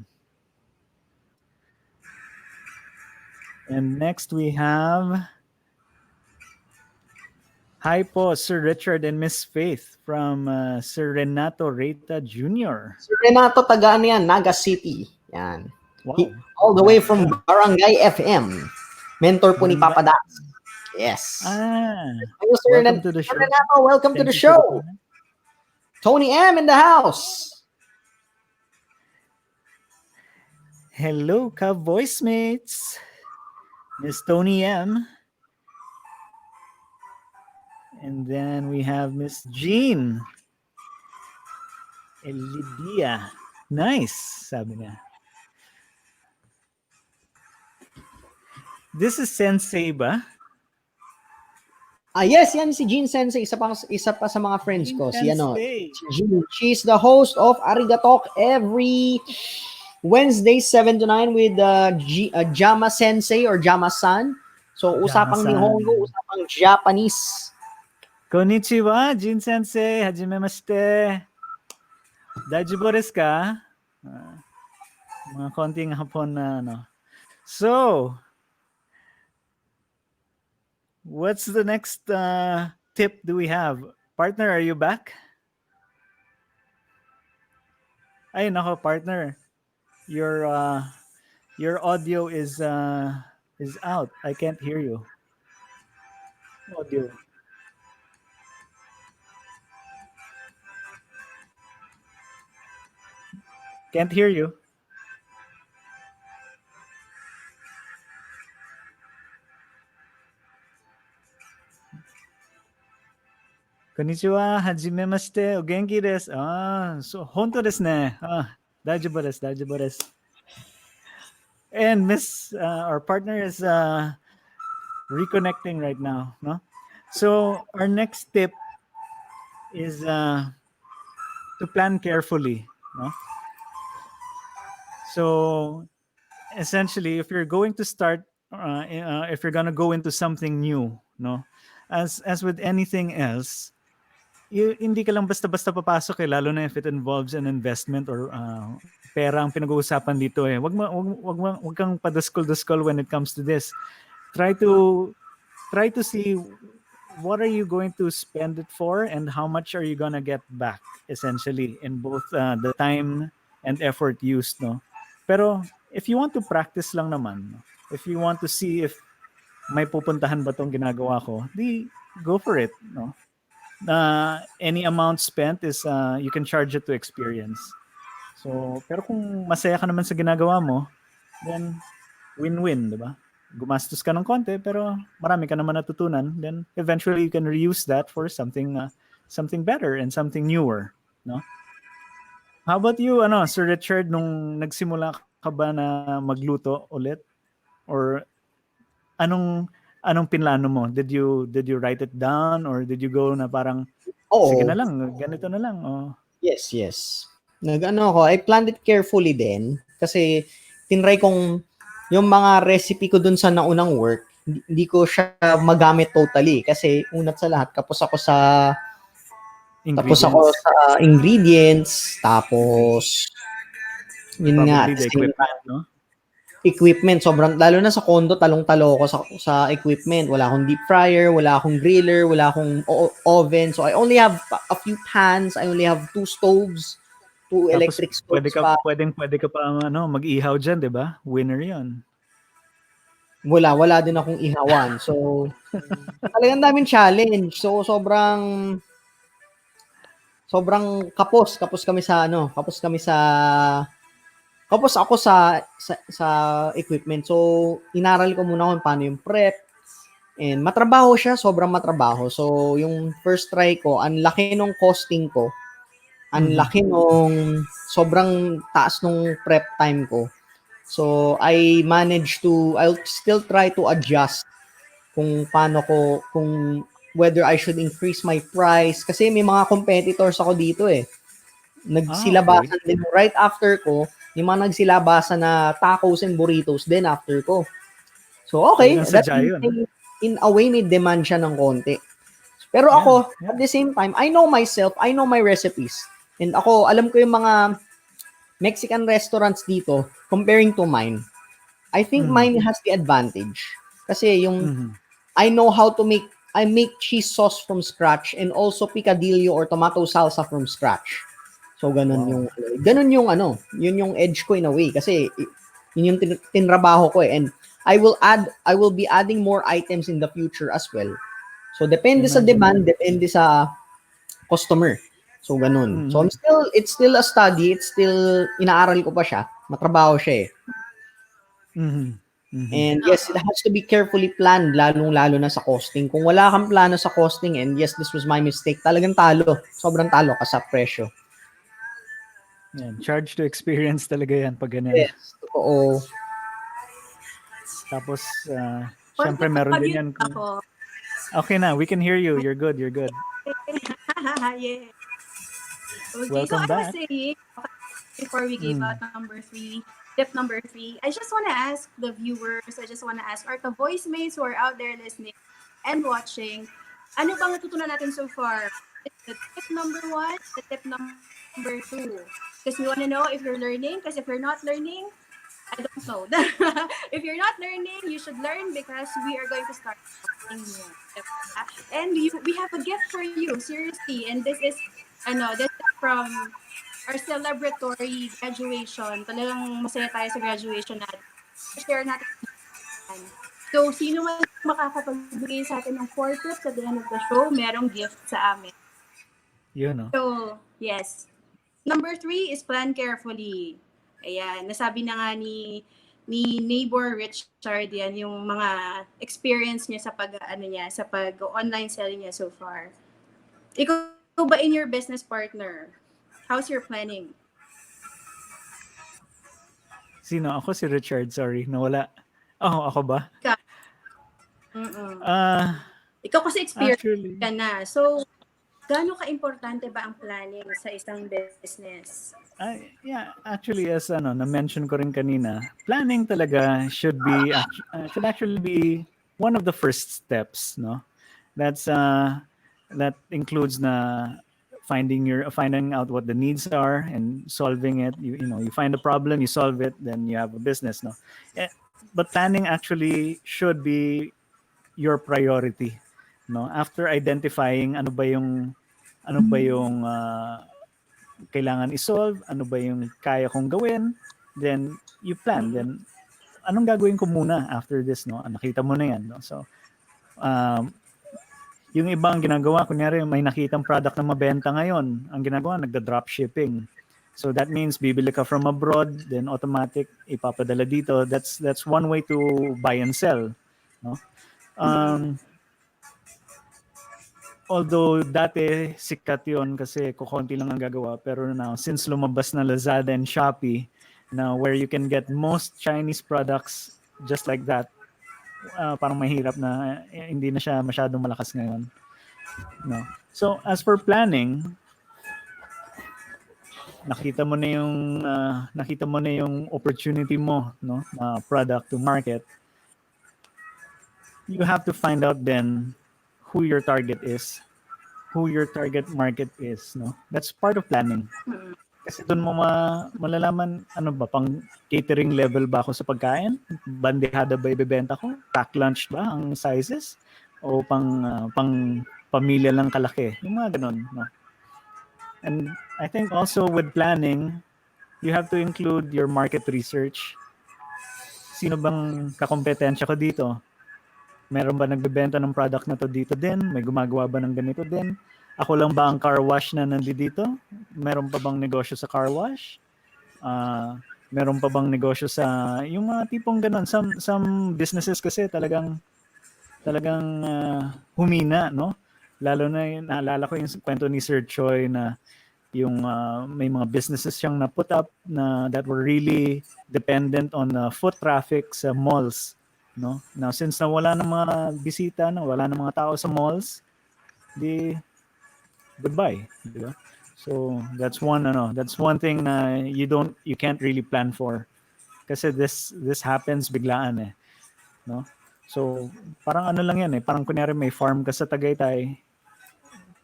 And next we have hi po, Sir Richard and Miss Faith from Sir Renato Reyta Jr. Sir Renato, taga Naga City. Yan. Wow. All the way from Barangay FM. Mentor po ni Papa Dax. Yes. Welcome to the show. Renato, welcome to the show. Tony M in the house. Hello, ka-voice mates. Miss Tony M. And then we have Miss Jean. Elidia. Nice, sabi niya. This is Sensei ba? Yes, yan si Jean Sensei, isa pa sa mga friends ko. Si Jean. She's the host of Arigatalk every Wednesday 7 to 9 with Jama Sensei or Jama-san. So, usapang Nihongo, usapang Japanese. Konnichiwa, Jean Sensei. Hajimemashite. Daijoubu desu ka? Mga konting hapon na So, what's the next tip do we have? Partner, are you back? Ay, nako, partner. Your audio is out. I can't hear you. Audio. Can't hear you. Konnichiwa, hajimemashite, o genki desu. So, honto desu ne. Daijoubu desu. And our partner is reconnecting right now, no? So, our next tip is to plan carefully, no? So essentially, if you're going to start, if you're gonna go into something new, no, as with anything else, hindi ka lang basta-basta papasok lalo na if it involves an investment or pera ang pinag-uusapan dito eh. Wag kang padaskol-daskol when it comes to this. Try to see what are you going to spend it for and how much are you gonna get back essentially in both the time and effort used, no? Pero if you want to practice lang naman, if you want to see if may pupuntahan ba tong ginagawa ko, di go for it, no? Any amount spent is you can charge it to experience. So, pero kung masaya ka naman sa ginagawa mo, then win-win, di ba? Gumastos ka ng konti pero marami ka naman natutunan, then eventually you can reuse that for something better and something newer, no? How about you, Sir Richard, nung nagsimula ka ba na magluto ulit? Or anong pinlano mo? Did you write it down or did you go na parang sige na lang, ganito na lang? Oh. Yes. I planned it carefully din kasi tinry kong yung mga recipe ko dun sa naunang work, hindi ko siya magamit totally kasi unat sa lahat kapos ako sa ingredients, tapos yun nga, the equipment, no? Equipment, sobrang, lalo na sa condo, talong-talo ako sa equipment. Wala akong deep fryer, wala akong griller, wala akong oven. So I only have a few pans, I only have 2 stoves, 2 electric stoves. Pwede ka pa mag-ihaw dyan, di ba? Winner yun. Wala din akong ihawan. So, talagang daming challenge. So, sobrang kapos ako sa equipment. So, inaral ko muna kung paano yung prep. And matrabaho siya, sobrang matrabaho. So, yung first try ko, ang laki nung costing ko. Ang laki nung sobrang taas nung prep time ko. So, I'll still try to adjust kung whether I should increase my price. Kasi may mga competitors ako dito eh. Nagsilabasan din. Right after ko, yung mga nagsilabasan na tacos and burritos din after ko. So, okay. That in a way, may demand siya ng konti. Pero ako, at the same time, I know myself, I know my recipes. And ako, alam ko yung mga Mexican restaurants dito, comparing to mine. I think mine has the advantage. Kasi I know how to I make cheese sauce from scratch and also picadillo or tomato salsa from scratch. So, ganun yung edge ko in a way. Kasi, yun yung tinrabaho ko eh. And I will be adding more items in the future as well. So, depende sa demand, depende sa customer. So, ganun. So, it's still a study. It's still, inaaral ko pa siya. Matrabaho siya eh. And yes, it has to be carefully planned, lalong-lalo na sa costing. Kung wala kang plano sa costing, and yes, this was my mistake, talagang talo. Sobrang talo ka sa presyo. Yan, charge to experience talaga yan pag ganyan. Yes, totoo. Tapos, syempre meron din yan. Okay na, we can hear you. You're good. Yeah. Okay, welcome so back. I was saying, before we gave out tip number 3, I just want to ask the viewers, or the voicemates who are out there listening and watching, ano bang natutunan natin so far? The tip number 1, the tip number 2. Because we want to know if you're learning, because if you're not learning, I don't know. If you're not learning, you should learn because we are going to start something new. And we have a gift for you, seriously. And this is from our celebratory graduation. Talagang masaya tayo sa graduation natin. Share natin. So, sino man makakapagbigay sa atin ng 4 tips at the end of the show, merong gift sa amin. Yun, no? So, yes. Number 3 is plan carefully. Ayan, nasabi na nga ni neighbor Richard yan, yung mga experience niya sa pag-online selling niya so far. Ikaw ba in your business partner? How's your planning? Sino? Ako si Richard, sorry. Nawala. Ako ba? Ikaw kasi experience ka na. So, gaano ka-importante ba ang planning sa isang business? Yeah, actually, as na-mention ko rin kanina, planning talaga should actually be one of the first steps, no? That includes finding out what the needs are and solving it. You find a problem, you solve it, then you have a business, no? But planning actually should be your priority, no? After identifying ano ba yung kailangan i-solve, ano ba yung kaya kong gawin, then you plan. Then, anong gagawin ko muna after this, no? Nakita mo na yan, no? So, yung ibang ginagawa, kunyari may nakitang product na mabenta ngayon, ang ginagawa, nagda-drop shipping. So that means bibili ka from abroad, then automatic ipapadala dito. That's one way to buy and sell, no? Although dati sikat yun kasi kukonti lang ang gagawa, pero now since lumabas na Lazada and Shopee, now where you can get most Chinese products just like that, parang mahirap na, hindi na siya masyadong malakas ngayon, no? So as for planning, nakita mo na yung opportunity mo, no, na product to market. You have to find out then who your target market is, no? That's part of planning. Kasi doon mo malalaman, ano ba, pang catering level ba ako sa pagkain? Bandehada ba ibebenta ko? Pack lunch ba ang sizes? O pang pamilya lang kalaki? Yung mga ganun, no? And I think also with planning, you have to include your market research. Sino bang kakompetensya ko dito? Meron ba nagbebenta ng product na to dito din? May gumagawa ba ng ganito din? Ako lang ba ang car wash na nandito? Meron pa bang negosyo sa car wash? Meron pa bang negosyo sa yung mga tipong ganun? Some businesses kasi talagang humina, no? Lalo na naalala ko yung kwento ni Sir Choi na yung may mga businesses siyang na-put up na that were really dependent on foot traffic sa malls. No? Now, since nawala ng mga bisita, wala ng mga tao sa malls, goodbye, di ba? So that's one thing na you can't really plan for. Kasi this happens biglaan, no? So parang ano lang yan, parang kunyari may farm ka sa Tagaytay,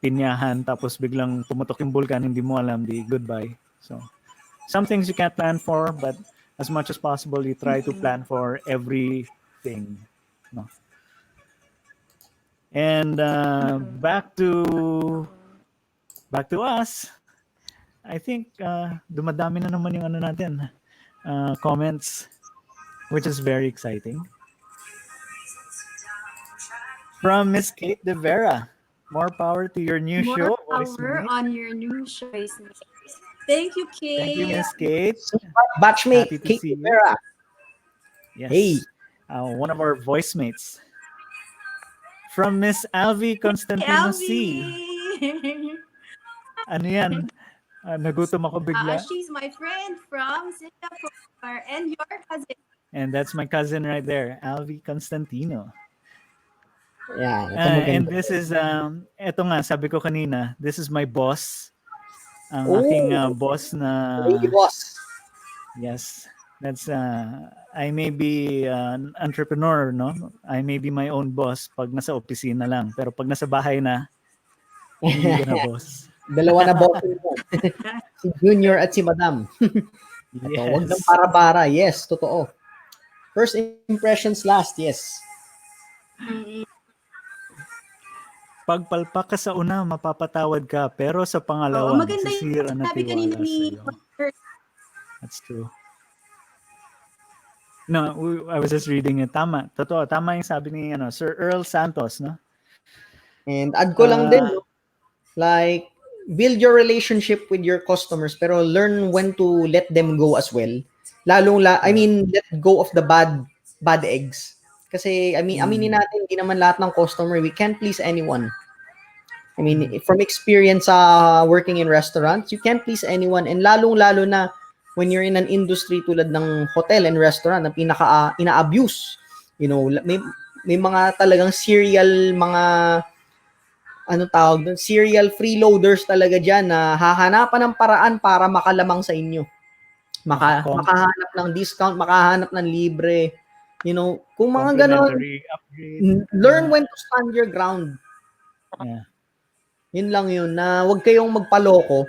pinyahan, tapos biglang pumutok yung bulkan, hindi mo alam, goodbye. So some things you can't plan for, but as much as possible you try to plan for everything, no? And back to us. I think dumadami na naman yung natin, comments, which is very exciting. From Miss Kate De Vera, more power to your new show. More power on your new show. Thank you, Kate. Thank you, Miss Kate. Batchmate Kate De Vera. Yes. Hey. One of our voice mates. From Miss Alvi Constantino C. Ano yan? Nagutom ako bigla. She's my friend from Singapore and your cousin. And that's my cousin right there, Alvi Constantino. Yeah. And this is, eto nga, sabi ko kanina, this is my boss. Ang aking boss na... Lady boss. Yes. That's, I may be an entrepreneur, no? I may be my own boss pag nasa opisina lang. Pero pag nasa bahay na, hindi ko na boss. Dalawa na boss mo. Si Junior at si Madam. Yes. Huwag nang para-para. Yes, totoo. First impressions last, yes. Pagpalpak ka sa una, mapapatawad ka. Pero sa pangalawa, masisira na tiwala sa'yo. That's true. No, I was just reading it. Tama. Totoo. Tama yung sabi ni Sir Earl Santos, no? And add ko lang din, no? Like, build your relationship with your customers pero learn when to let them go as well. Let go of the bad eggs. Kasi, aminin natin, hindi naman lahat ng customer, we can't please anyone. From experience working in restaurants, you can't please anyone. And lalong-lalo na when you're in an industry tulad ng hotel and restaurant na pinaka ina-abuse. May mga talagang serial mga ano tawag doon, serial freeloaders talaga dyan na hahanapan ng paraan para makalamang sa inyo. Makahanap ng discount, makahanap ng libre. You know, kung mga ganon, learn when to stand your ground. Yeah. Yun lang yun, na huwag kayong magpaloko.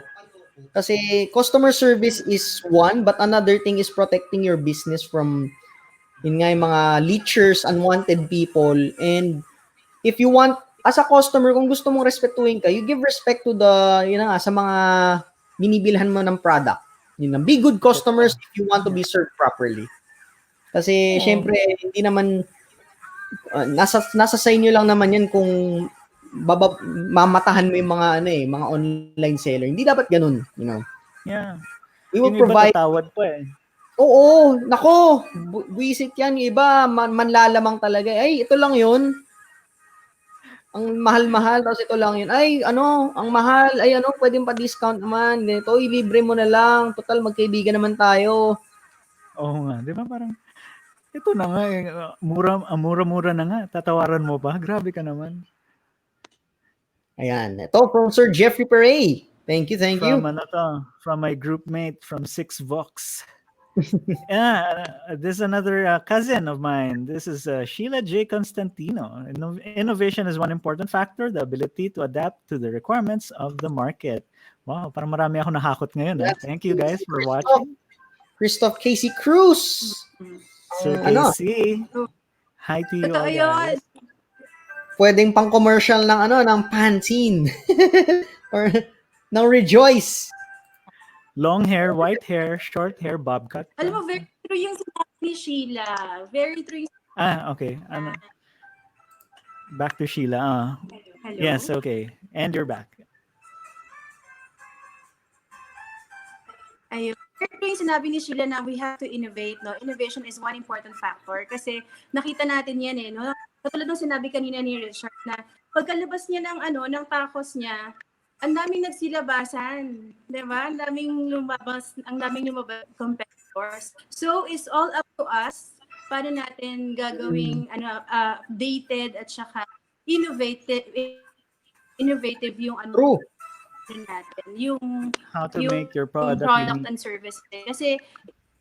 Kasi customer service is one, but another thing is protecting your business from yun nga yung mga leechers, unwanted people. And if you want, as a customer, kung gusto mong respetuhin ka, you give respect to the, yun nga, sa mga binibilhan mo ng product. Yun na, be good customers if you want to be served properly. Kasi, syempre, hindi naman, nasa sa inyo lang naman yan kung mamatahan mo yung mga, mga online seller. Hindi dapat ganun, you know. Yeah. We will yung provide. Iba tatawad pa eh. Oo, nako, buisit yan. Yung iba, manlalamang talaga. Ay, ito lang yun. Ang mahal-mahal, tapos ito lang yun. Ay, ang mahal. Ay, pwedeng pa-discount naman. Ito, ilibre mo na lang. Total, magkaibigan naman tayo. Oo nga, di ba parang, ito na nga eh, mura-mura na nga. Tatawaran mo pa? Grabe ka naman. Ayan. Ito, from Sir Jeffrey Perey. Thank you. From my group mate from 6 Vox. Yeah, this is another cousin of mine. This is Sheila J. Constantino. Innovation is one important factor, the ability to adapt to the requirements of the market. Wow, parang marami ako nakakot ngayon. Thank you guys for watching. Christoph Casey Cruz. Sir Casey. Hi to you all guys. Pwedeng pang commercial ng Pantene. Or ng Rejoice. Long hair, white hair, short hair, bob cut. Alam mo, very true yung sinabi ni Sheila. Very true. Okay. Back to Sheila. Hello? Yes, okay. And you're back. Ayun. Very true yung sinabi ni Sheila na we have to innovate. No? Innovation is one important factor kasi nakita natin yan eh. No? Katulad ng sinabi kanina ni Richard na pagkalabas niya ng tacos niya, ang daming nagsilabasan, 'di ba? Ang daming lumabas competitors. So it's all up to us paano natin gagawing dated at saka innovative yung natin, yung how to make your product and service. Kasi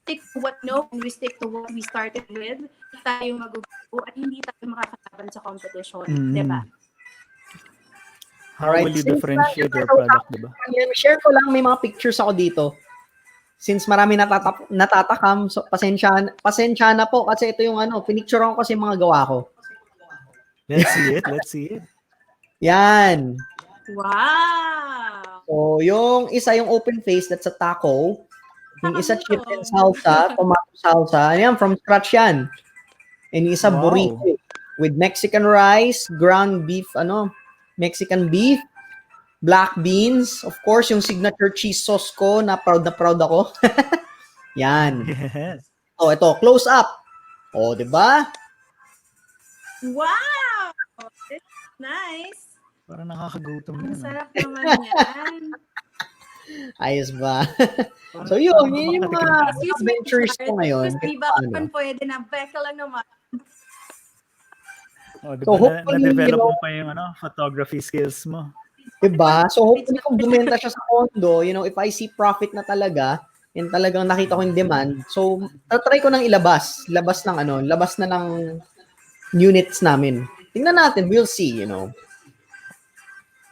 stick to what and we stick to what we started with, tayo magugulo at hindi tayo makakalaban sa competition, 'di ba? How will you differentiate your product, diba? Share ko lang, may mga pictures ako dito. Since marami natatakam, so pasensya na po kasi ito yung pinicturean ko kasi mga gawa ko. Let's see it. Yan. Wow! So, yung isa yung open face, that's a taco. Yung isa chicken salsa, tomato salsa. Yan, from scratch yan. And yung isa burrito with Mexican rice, ground beef, Mexican beef, black beans, of course, yung signature cheese sauce ko, na proud ako. Yan. Yes. Oh, ito, close up. Oh, 'di ba? Wow! Nice. Parang nakakagutom na. Ang sarap naman yan. Ayos ba? So yun yung mga adventures ko ngayon. Diba kung pwede na, beka lang naman. So hopefully, na-develop mo pa yung photography skills mo. Diba? So hopefully kung bumenta siya sa condo, if I see profit na talaga, and talagang nakita ko yung demand, so try ko nang ilabas. Labas na ng units namin. Tingnan natin, we'll see,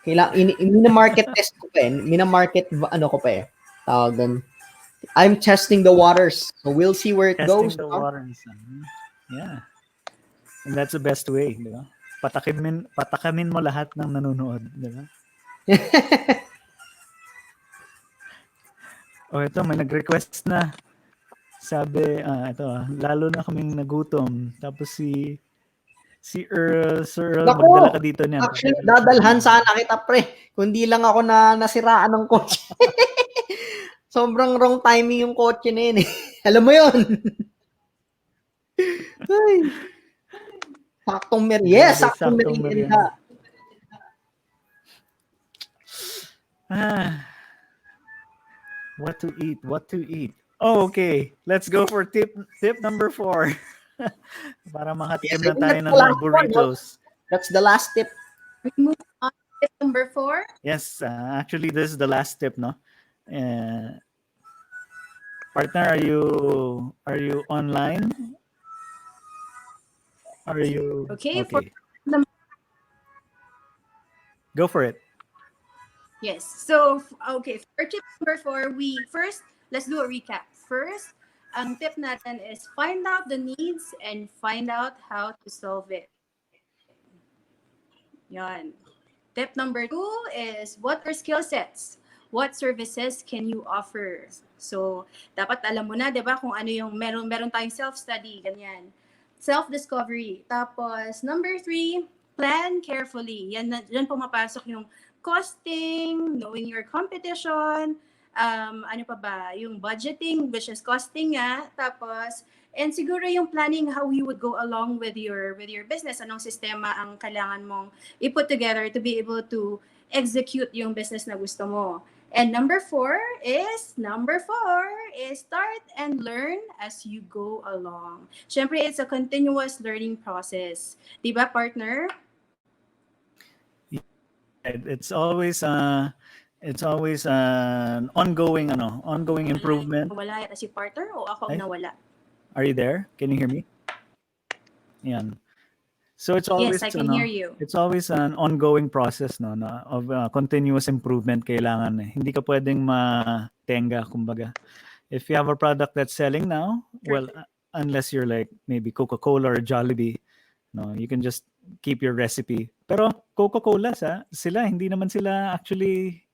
Mina-market test ko pa Mina-market ko pa Tawag doon. I'm testing the waters. So we'll see where it goes. Testing the waters. Yeah. And that's the best way, di ba? Patakamin mo lahat ng nanonood, di ba? Ito, may nag-request na. Sabi, lalo na kaming nagutom. Tapos si Sir Earl, magdala ka dito niyan. Actually, dadalhan sana kita, pre. Kundi lang ako na nasiraan ng kotse. Sobrang wrong timing yung kotse na yun. Alam mo yun? Ay. Saktong merienda. What to eat? Oh, okay. Let's go for tip number 4. Para makatikim na tayo ng burritos. That's the last tip. We move on to tip number 4? Yes, actually, this is the last tip, no? Partner, are you online? Are you Okay, okay? Go for it. yes. So, okay, for tip number 4, let's do a recap. First, ang tip natin is find out the needs and find out how to solve it. Yan. Tip number 2 is what are skill sets? What services can you offer? So, dapat alam mo na, 'di ba, kung ano yung meron tayong self-study, ganyan. Self-discovery. Tapos, number 3, plan carefully. Yan pumapasok yung costing, knowing your competition, ano pa ba, yung budgeting, which is costing nga. Tapos, and siguro yung planning how you would go along with your business, anong sistema ang kailangan mong i-put together to be able to execute yung business na gusto mo. And number 4 is start and learn as you go along. Syempre, it's a continuous learning process. Diba, partner? It's always an ongoing improvement. Wala yata si partner o ako ang nawala? Are you there? Can you hear me? Yan. So it's always yes, I can hear you. It's always an ongoing process of continuous improvement kailangan. Hindi ka pwedeng matenga kumbaga. If you have a product that's selling now, well, unless you're like maybe Coca-Cola or Jollibee, you can just keep your recipe. Pero Coca-Cola sila hindi naman sila actually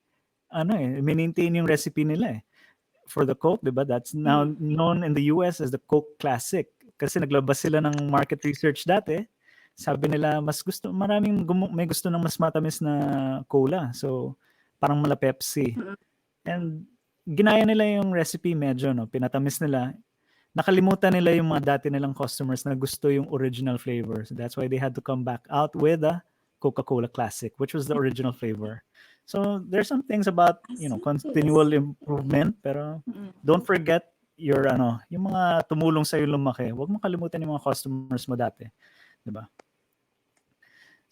maintain yung recipe nila eh. For the Coke, diba? That's now known in the US as the Coke Classic. Kasi naglabas sila ng market research dati. Sabi nila, may gusto ng mas matamis na cola. So, parang mala Pepsi. And ginaya nila yung recipe medyo, pinatamis nila. Nakalimutan nila yung mga dati nilang customers na gusto yung original flavor. So that's why they had to come back out with a Coca-Cola Classic, which was the original flavor. So there's some things about, continual improvement, pero don't forget yung mga tumulong sa iyo lumaki. Huwag mo kalimutan yung mga customers mo dati, 'di ba?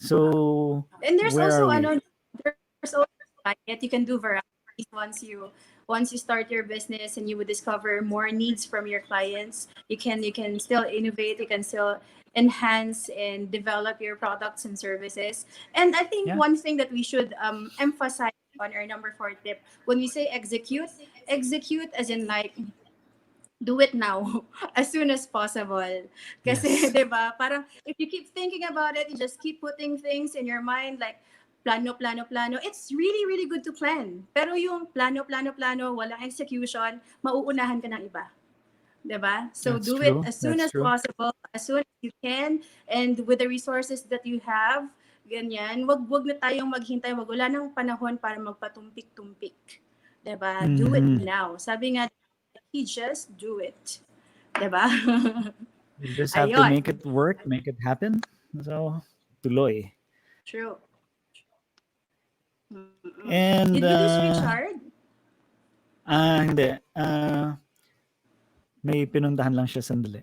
So and there's also that you can do varieties once you start your business and you would discover more needs from your clients. You can still innovate, you can still enhance and develop your products and services. And I think one thing that we should emphasize on our number 4 tip, when we say execute as in like do it now as soon as possible. Kasi, di ba, parang if you keep thinking about it, you just keep putting things in your mind like plano. It's really, really good to plan. Pero yung plano, walang execution, mauunahan ka ng iba. Diba? So That's do true. it as soon as possible, as soon as you can, and with the resources that you have, ganyan, wag na tayong maghintay, wala nang panahon para magpatumpik-tumpik. Diba? Do it now. Sabi nga, he just do it. Diba? You just have to make it work, make it happen. So, tuloy. True. And did you lose Richard? Hindi. May pinuntahan lang siya sandali.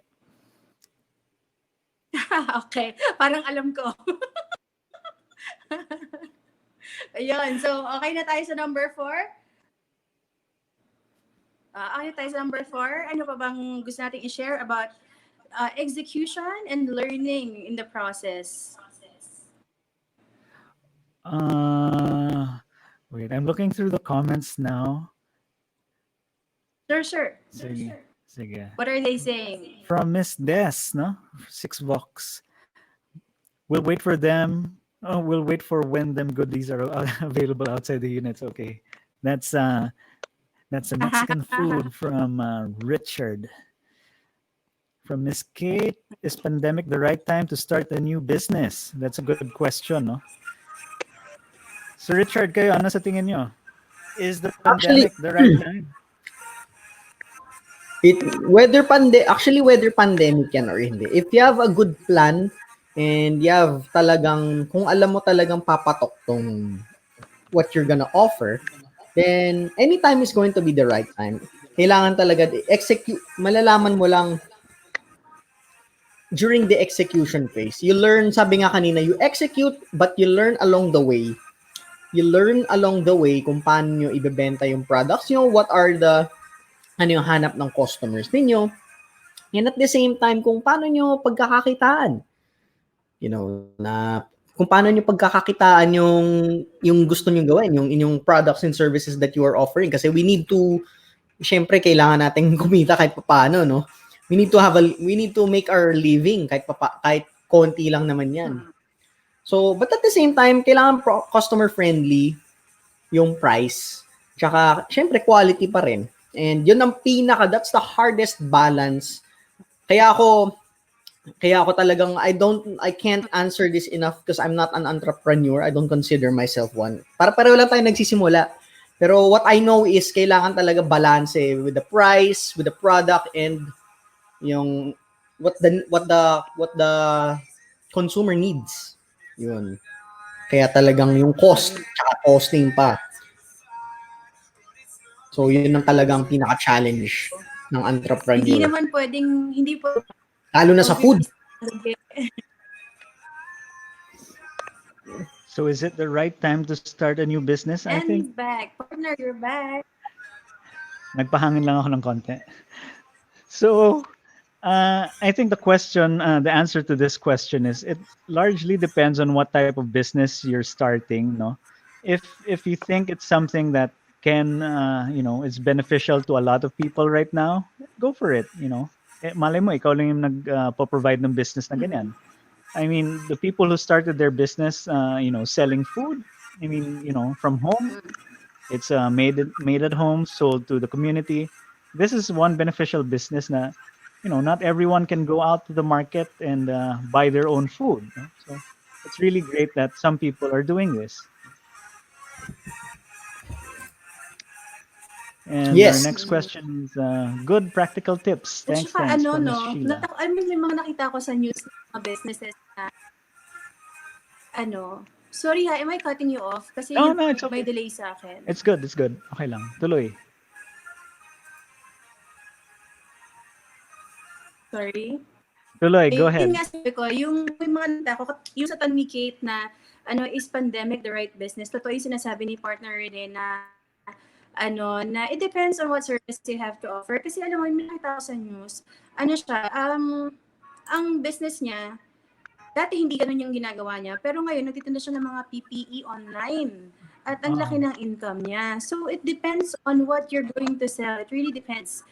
Okay. Parang alam ko. Ayun. So, okay na tayo sa number 4? Okay tayo sa number 4. Ano pa bang gusto natin i-share about execution and learning in the process? Wait, I'm looking through the comments now. Sure. Sige. What are they saying? From Miss Des, 6 Vox. We'll wait for them. We'll wait for when them goodies are available outside the units. Okay. That's a Mexican food from Richard. From Miss Kate, is pandemic the right time to start a new business? That's a good question, no? So Richard, kayo, ano sa tingin nyo? Is the pandemic the right time? Whether pandemic yan or hindi. If you have a good plan and you have kung alam mo talagang papatok tong what you're gonna offer, then anytime is going to be the right time. Kailangan talaga execute, malalaman mo lang during the execution phase. You learn, sabi nga kanina, you execute but you learn along the way you learn along the way kung paano nyo ibebenta yung products nyo, what are the yung hanap ng customers ninyo, and at the same time kung paano nyo pagkakakitaan. Na kung paano nyo pagkakakitaan yung gusto nyo gawin, yung inyong products and services that you are offering. Kasi we need to, syempre kailangan nating kumita kahit paano, no? We need to make our living kahit konti lang naman yan. So, but at the same time, kailangan customer friendly yung price. Tsaka, syempre, quality pa rin. And yun ang that's the hardest balance. Kaya ako talagang, I can't answer this enough because I'm not an entrepreneur. I don't consider myself one. Pareho lang tayo nagsisimula. Pero what I know is kailangan talaga balance with the price, with the product, and yung what the consumer needs. Yun. Kaya talagang yung cost tsaka costing pa. So yun ang talagang pinaka-challenge ng entrepreneur. Hindi naman pwedeng, lalo na sa food. So is it the right time to start a new business? I think. Back. Partner, you're back. Nagpahangin lang ako ng konti. So, I think the answer to this question is it largely depends on what type of business you're starting, no? If you think it's something that can, it's beneficial to a lot of people right now, go for it, Malay mo, ikaw lang yung nagpo-provide ng business na ganyan. I mean, the people who started their business, selling food, from home, it's made at home, sold to the community. This is one beneficial business na, not everyone can go out to the market and buy their own food. So it's really great that some people are doing this. And our next question is good practical tips. Thanks, from Ms. Sheila. May mga nakita ko sa news ng mga businesses na sorry am I cutting you off? Kasi No, it's okay. may delay sa akin. It's good. Okay lang. Tuloy. Sorry. Tuloy, go ahead. Yung nga sabi ko, yung mga nakita ko, yung sa tanong ni Kate na is pandemic the right business? Totoo yung sinasabi ni partner rin na na it depends on what service you have to offer. Kasi alam mo, may nakita ko sa news, ang business niya, dati hindi ganun yung ginagawa niya, pero ngayon nagtitinda siya ng mga PPE online. At ang laki ng income niya. So it depends on what you're going to sell. It really depends.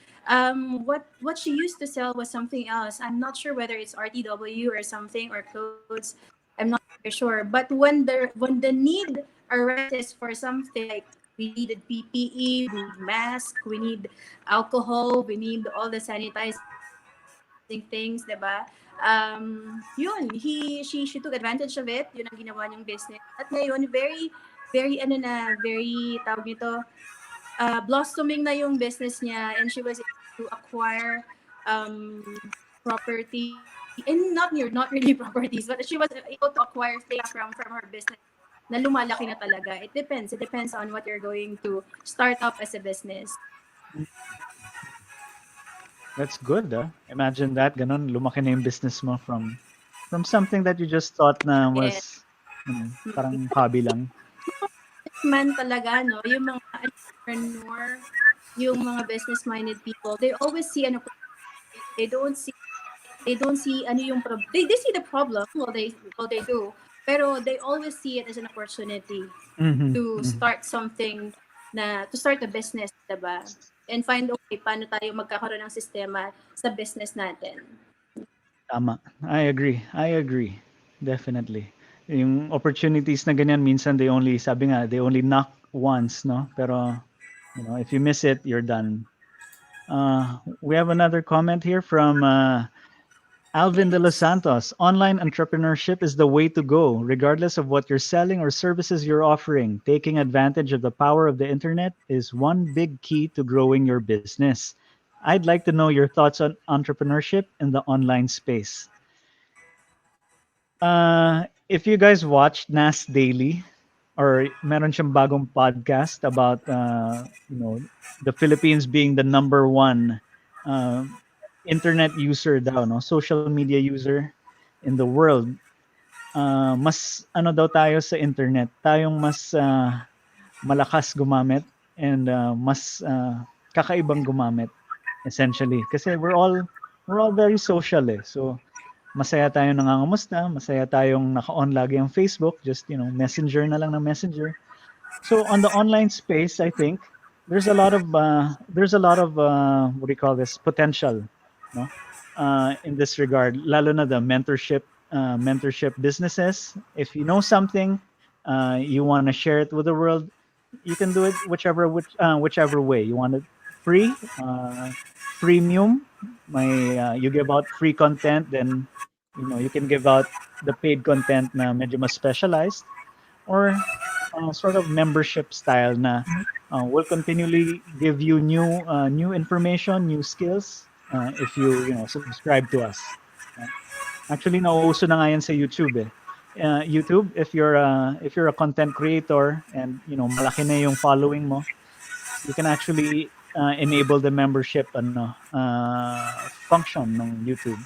What she used to sell was something else. I'm not sure whether it's RTW or something or clothes. I'm not sure. But when the need arises for something like we needed PPE, we need mask, we need alcohol, we need all the sanitizing things, diba? She took advantage of it. Yun ang ginawa niyang business. At ngayon, very tawag nito, blossoming na yung business niya, and she was able to acquire property, and not really properties, but she was able to acquire things from her business na lumalaki na talaga. It depends on what you're going to start up as a business. That's good, Imagine that, ganun, lumaki na yung business mo from something that you just thought na was parang hobby lang. Man talaga, no? Yung mga entrepreneur, yung mga business-minded people, they always see an opportunity. They don't see yung problem. They see the problem, well they do. Pero they always see it as an opportunity to start something to start a business, diba? And find a way paano tayo magkakaroon ng sistema sa business natin. Tama. I agree. Definitely. Yung opportunities na ganyan, minsan they only knock once, no? Pero, if you miss it, you're done. We have another comment here from Alvin de los Santos. Online entrepreneurship is the way to go, regardless of what you're selling or services you're offering. Taking advantage of the power of the internet is one big key to growing your business. I'd like to know your thoughts on entrepreneurship in the online space. If you guys watched Nas Daily, or meron siyang bagong podcast about the Philippines being the number one internet user daw, no, social media user in the world. mas ano daw tayo sa internet, tayong mas malakas gumamit and mas kakaibang gumamit essentially kasi we're all very social eh. So masaya tayong nangangamusta, masaya tayong naka-on lagi ang Facebook, just messenger na lang ng messenger. So on the online space, I think there's a lot of what do you call this, potential, no? In this regard, lalo na the mentorship businesses. If you know something, you want to share it with the world, you can do it whichever way. You want it free, premium, you give out free content, then you can give out the paid content na medyo mas specialized, or sort of membership style na will continually give you new information, new skills if you subscribe to us. Actually, nauuso na nga yan sa YouTube eh. YouTube, if you're a content creator and malaki na yung following mo, you can actually enable the membership function ng YouTube.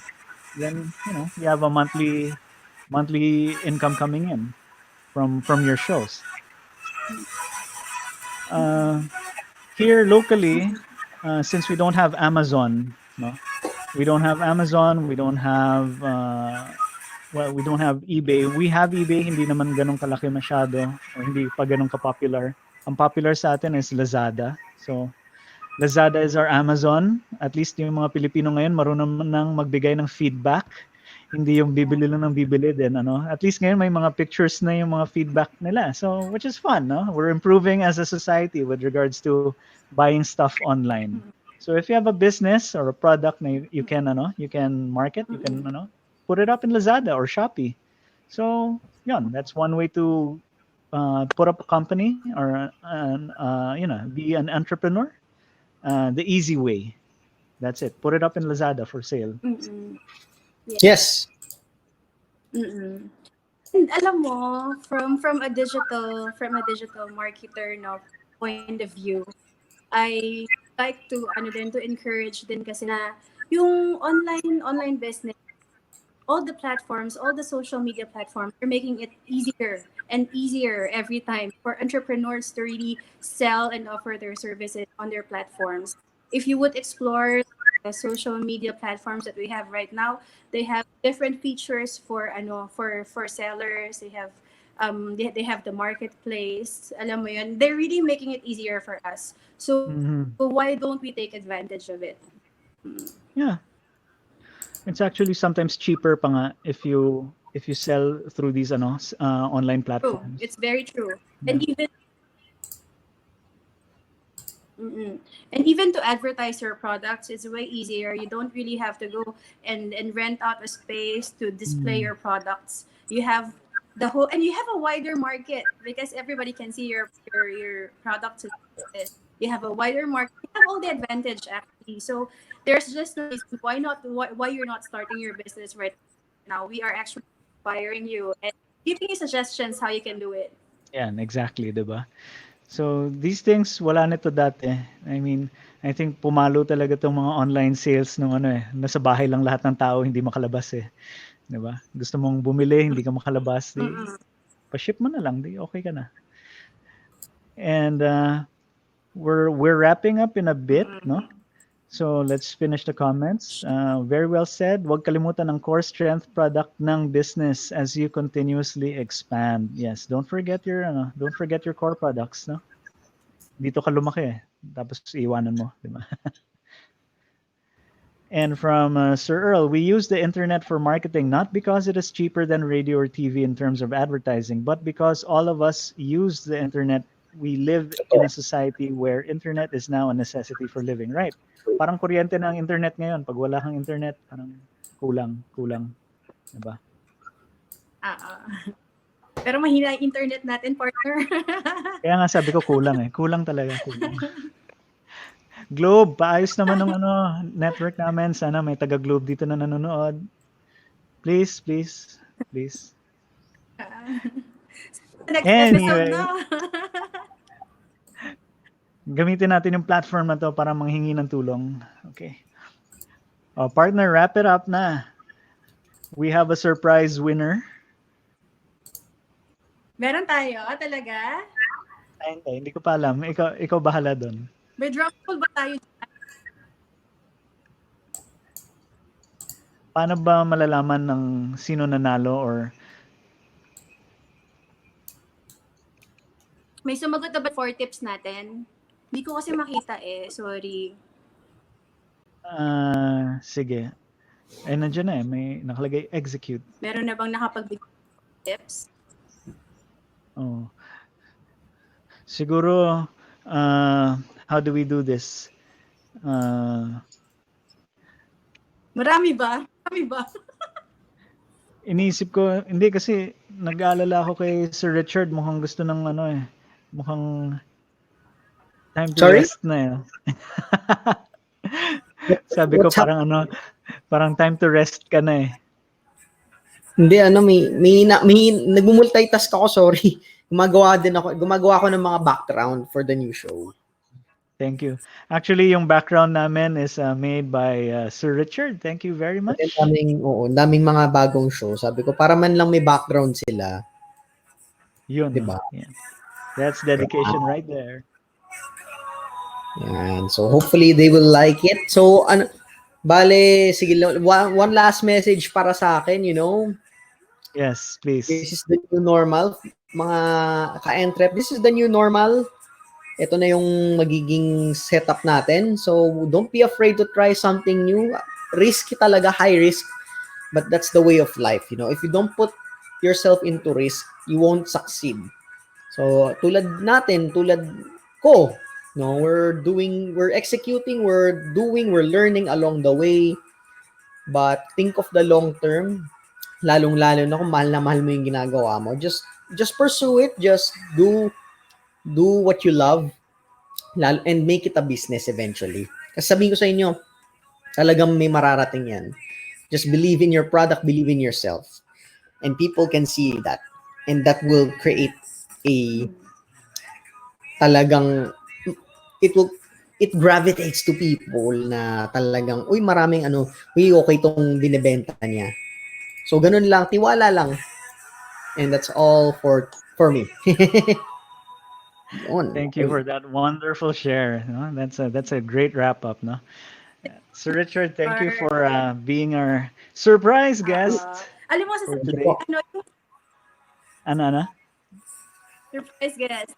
Then you have a monthly income coming in from your shows. Here locally, since we don't have Amazon, we don't have we don't have eBay. We have eBay, hindi naman ganun kalaki masyado, o hindi pa ganun ka-popular. Ang popular sa atin is Lazada. So Lazada is our Amazon. At least yung mga Pilipino ngayon marunong nang magbigay ng feedback. Hindi yung bibili lang ng bibili din, At least ngayon may mga pictures na yung mga feedback nila. So, which is fun, no? We're improving as a society with regards to buying stuff online. So, if you have a business or a product na you can market, you can, put it up in Lazada or Shopee. So, yun, that's one way to put up a company or, be an entrepreneur. The easy way. That's it. Put it up in Lazada for sale. Mm-mm. Yes. Mm-mm. And alam mo, from a digital marketer point of view, I like to to encourage din kasi na yung online business, all the platforms, all the social media platforms are making it easier and easier every time for entrepreneurs to really sell and offer their services on their platforms. If you would explore the social media platforms that we have right now, they have different features for sellers. They have they have the marketplace. Alam mo yun, they're really making it easier for us. So why don't we take advantage of it? Yeah. It's actually sometimes cheaper pa nga if you sell through these online platforms. True. It's very true. And even to advertise your products, it's way easier. You don't really have to go and rent out a space to display your products. You have you have a wider market because everybody can see your products. You have a wider market. You have all the advantage actually. So there's just no reason why you're not starting your business right now. We are actually inspiring you and giving you suggestions how you can do it. Yeah, exactly, diba? So these things wala nito dati. I mean, I think pumalo talaga tong mga online sales nung nasa bahay lang lahat ng tao, hindi makalabas eh. 'Di ba? Gusto mong bumili, hindi ka makalabas, pa-ship mo na lang, di okay ka na. And we're wrapping up in a bit, no? So let's finish the comments. Very well said. Huwag kalimutan ang core strength product ng business as you continuously expand. Yes, don't forget your core products, no? Dito ka lumaki eh. Tapos iwanan mo, di ba? And from Sir Earl, we use the internet for marketing not because it is cheaper than radio or TV in terms of advertising, but because all of us use the internet. We live in a society where internet is now a necessity for living, right? Parang kuryente ng internet ngayon. Pag wala kang internet, parang kulang. Diba? Pero mahina yung internet natin, partner. Kaya nga sabi ko kulang eh. Kulang talaga. Globe, paayos naman ng network namin. Sana may taga-Globe dito na nanonood. Please. Next anyway, episode na. Gamitin natin yung platform na to para manghingi ng tulong. Okay. Partner, wrap it up na. We have a surprise winner. Meron tayo, talaga? Ay, hindi ko pa alam. Ikaw bahala doon. May drum roll ba tayo? Paano ba malalaman ng sino nanalo or May sumagot na ba 4 tips natin? Hindi ko kasi makita sorry. sige. Ay, nandiyan na may nakalagay execute. Meron na bang nakapagbigay tips? Oh. Siguro, how do we do this? Marami ba? Iniisip ko, hindi kasi nag-aalala ako kay Sir Richard, mukhang gusto ng mukhang time to rest na Sabi ko parang time to rest ka na Hindi, may nagmumultitask ako, sorry. Gumagawa ako ng mga background for the new show. Thank you. Actually, yung background namin is made by Sir Richard. Thank you very much. Daming mga bagong show. Sabi ko, para man lang may background sila. Yun. Diba? Yeah. That's dedication right there. Yan. So, hopefully, they will like it. So, bale, sige, one last message para sa akin, Yes, please. This is the new normal. Mga ka-entrep, this is the new normal. Ito na yung magiging setup natin. So, don't be afraid to try something new. Risky talaga, high risk. But that's the way of life, If you don't put yourself into risk, you won't succeed. So, tulad ko, we're executing, we're learning along the way. But think of the long term. Lalong-lalo na kung mahal na mahal mo yung ginagawa mo. Just pursue it. Just do what you love and make it a business eventually. Kasi sabihin ko sa inyo, talagang may mararating yan. Just believe in your product, believe in yourself. And people can see that. And that will create it gravitates to people na talagang, maraming okay tong binibenta niya. So, ganun lang, tiwala lang. And that's all for me. Thank you for that wonderful share. No? That's a great wrap up, no? Sir Richard, thank you for being our surprise guest. Alam mo for today. Ano? Surprise guest.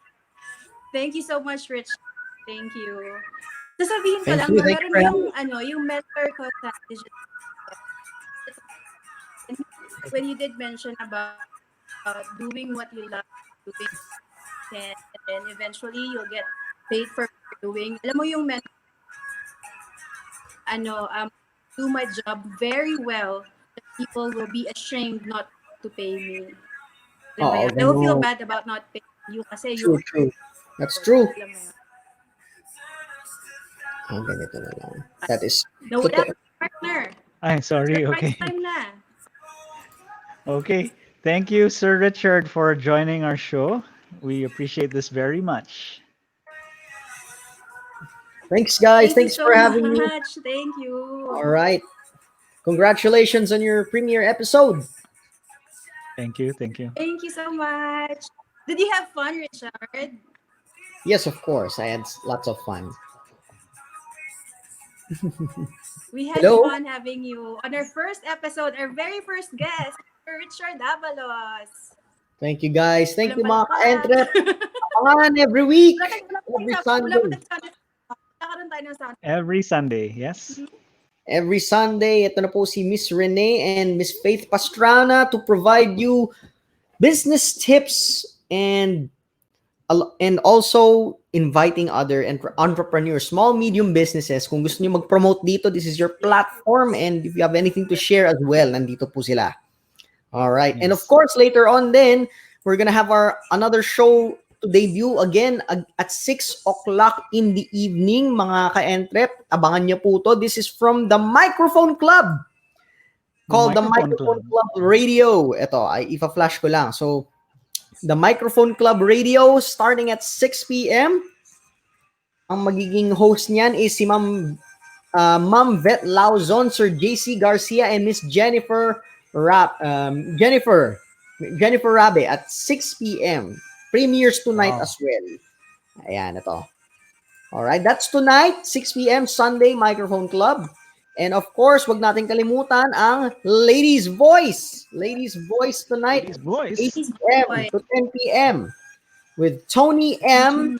Thank you so much, Rich. Thank you. Sasabihin ko lang, meron yung mentor ko sa digital. When you did mention about doing what you love doing, and then eventually you'll get paid for doing. Alam mo yung do my job very well, people will be ashamed not to pay me. They will feel bad about not paying you kasi true. That's true. Ganito na lang. That is partner. Ay, sorry. Okay. Time na. Okay. Thank you, Sir Richard, for joining our show. We appreciate this very much. Thanks, guys. Thanks for having me. Thank you. All right. Congratulations on your premiere episode. Thank you. Thank you so much. Did you have fun, Richard? Yes, of course. I had lots of fun. We had fun having you on our first episode, our very first guest, Richard Avalos. Thank you, guys. Thank you, mga ka-entrep. Every week. Every Sunday. Every Sunday, yes. Every Sunday, ito na po si Miss Renee and Miss Faith Pastrana to provide you business tips and also inviting other entrepreneurs, small, medium businesses. Kung gusto niyo mag-promote dito, this is your platform. And if you have anything to share as well, nandito po sila. All right. Yes. And of course, later on then, we're gonna have another show to debut again at 6 o'clock in the evening, mga ka-entrep. Abangan niyo po to. This is from the Microphone Club called the Microphone Club Radio. Ito, ay ipa-flash ko lang. So, the Microphone Club Radio starting at 6 p.m. Ang magiging host niyan is si Ma'am Vet Lauzon, Sir JC Garcia, and Miss Jennifer Jennifer Rabe at 6 p.m. Premieres tonight as well. Ayan, ito. Alright, that's tonight, 6 p.m. Sunday Microphone Club. And of course, wag natin kalimutan ang Ladies Voice. Ladies Voice tonight, 8 p.m. to 10 p.m. with Tony M,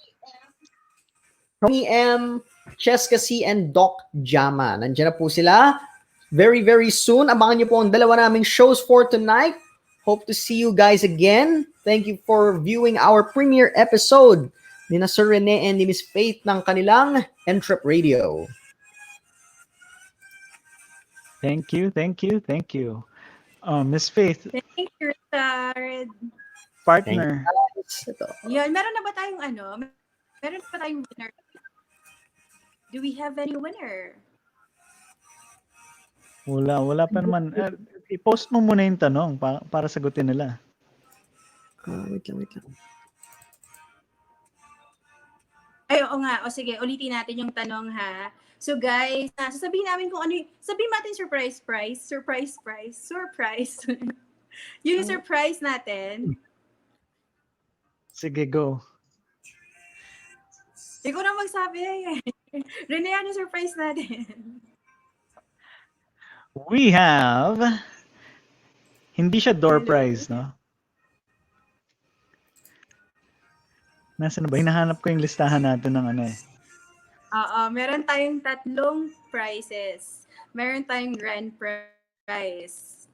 Cheska C, and Doc Jama. Nandiyan na po sila. Very, very soon. Abangan niyo po ang dalawa naming shows for tonight. Hope to see you guys again. Thank you for viewing our premiere episode ni na Sir Rene and ni Miss Faith ng kanilang EntrepRadio. Thank you. Miss Faith, Thank you, Richard. partner. Yun, meron na ba tayong Meron pa tayong winner? Do we have any winner? Wala pa naman. I-post mo muna yung tanong para sagutin nila. Wait lang. Ay, oo nga. O sige, ulitin natin yung tanong ha. So guys, sasabihin namin kung ano sabihin natin surprise prize. Yung surprise natin. Sige, go. Ikaw na magsabi. Rene, ano surprise natin? We have, hindi siya door prize, no? Nasaan na ba? Hinahanap ko yung listahan natin ng Meron tayong 3 prizes. Meron tayong grand prize.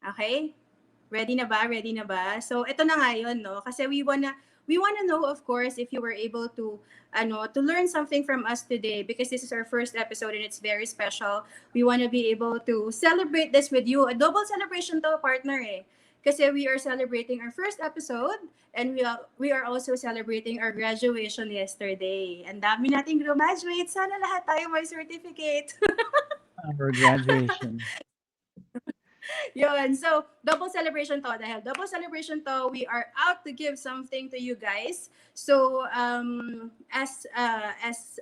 Okay? Ready na ba? So, ito na nga yun, no? Kasi we wanna know, of course, if you were able to learn something from us today, because this is our first episode and it's very special. We want to be able to celebrate this with you. A double celebration to, partner eh. Kasi we are celebrating our first episode and we are also celebrating our graduation yesterday. And dami nating graduate. Sana lahat tayo may certificate. Our graduation. Yun. So, double celebration to. Dahil double celebration to, we are out to give something to you guys. So, as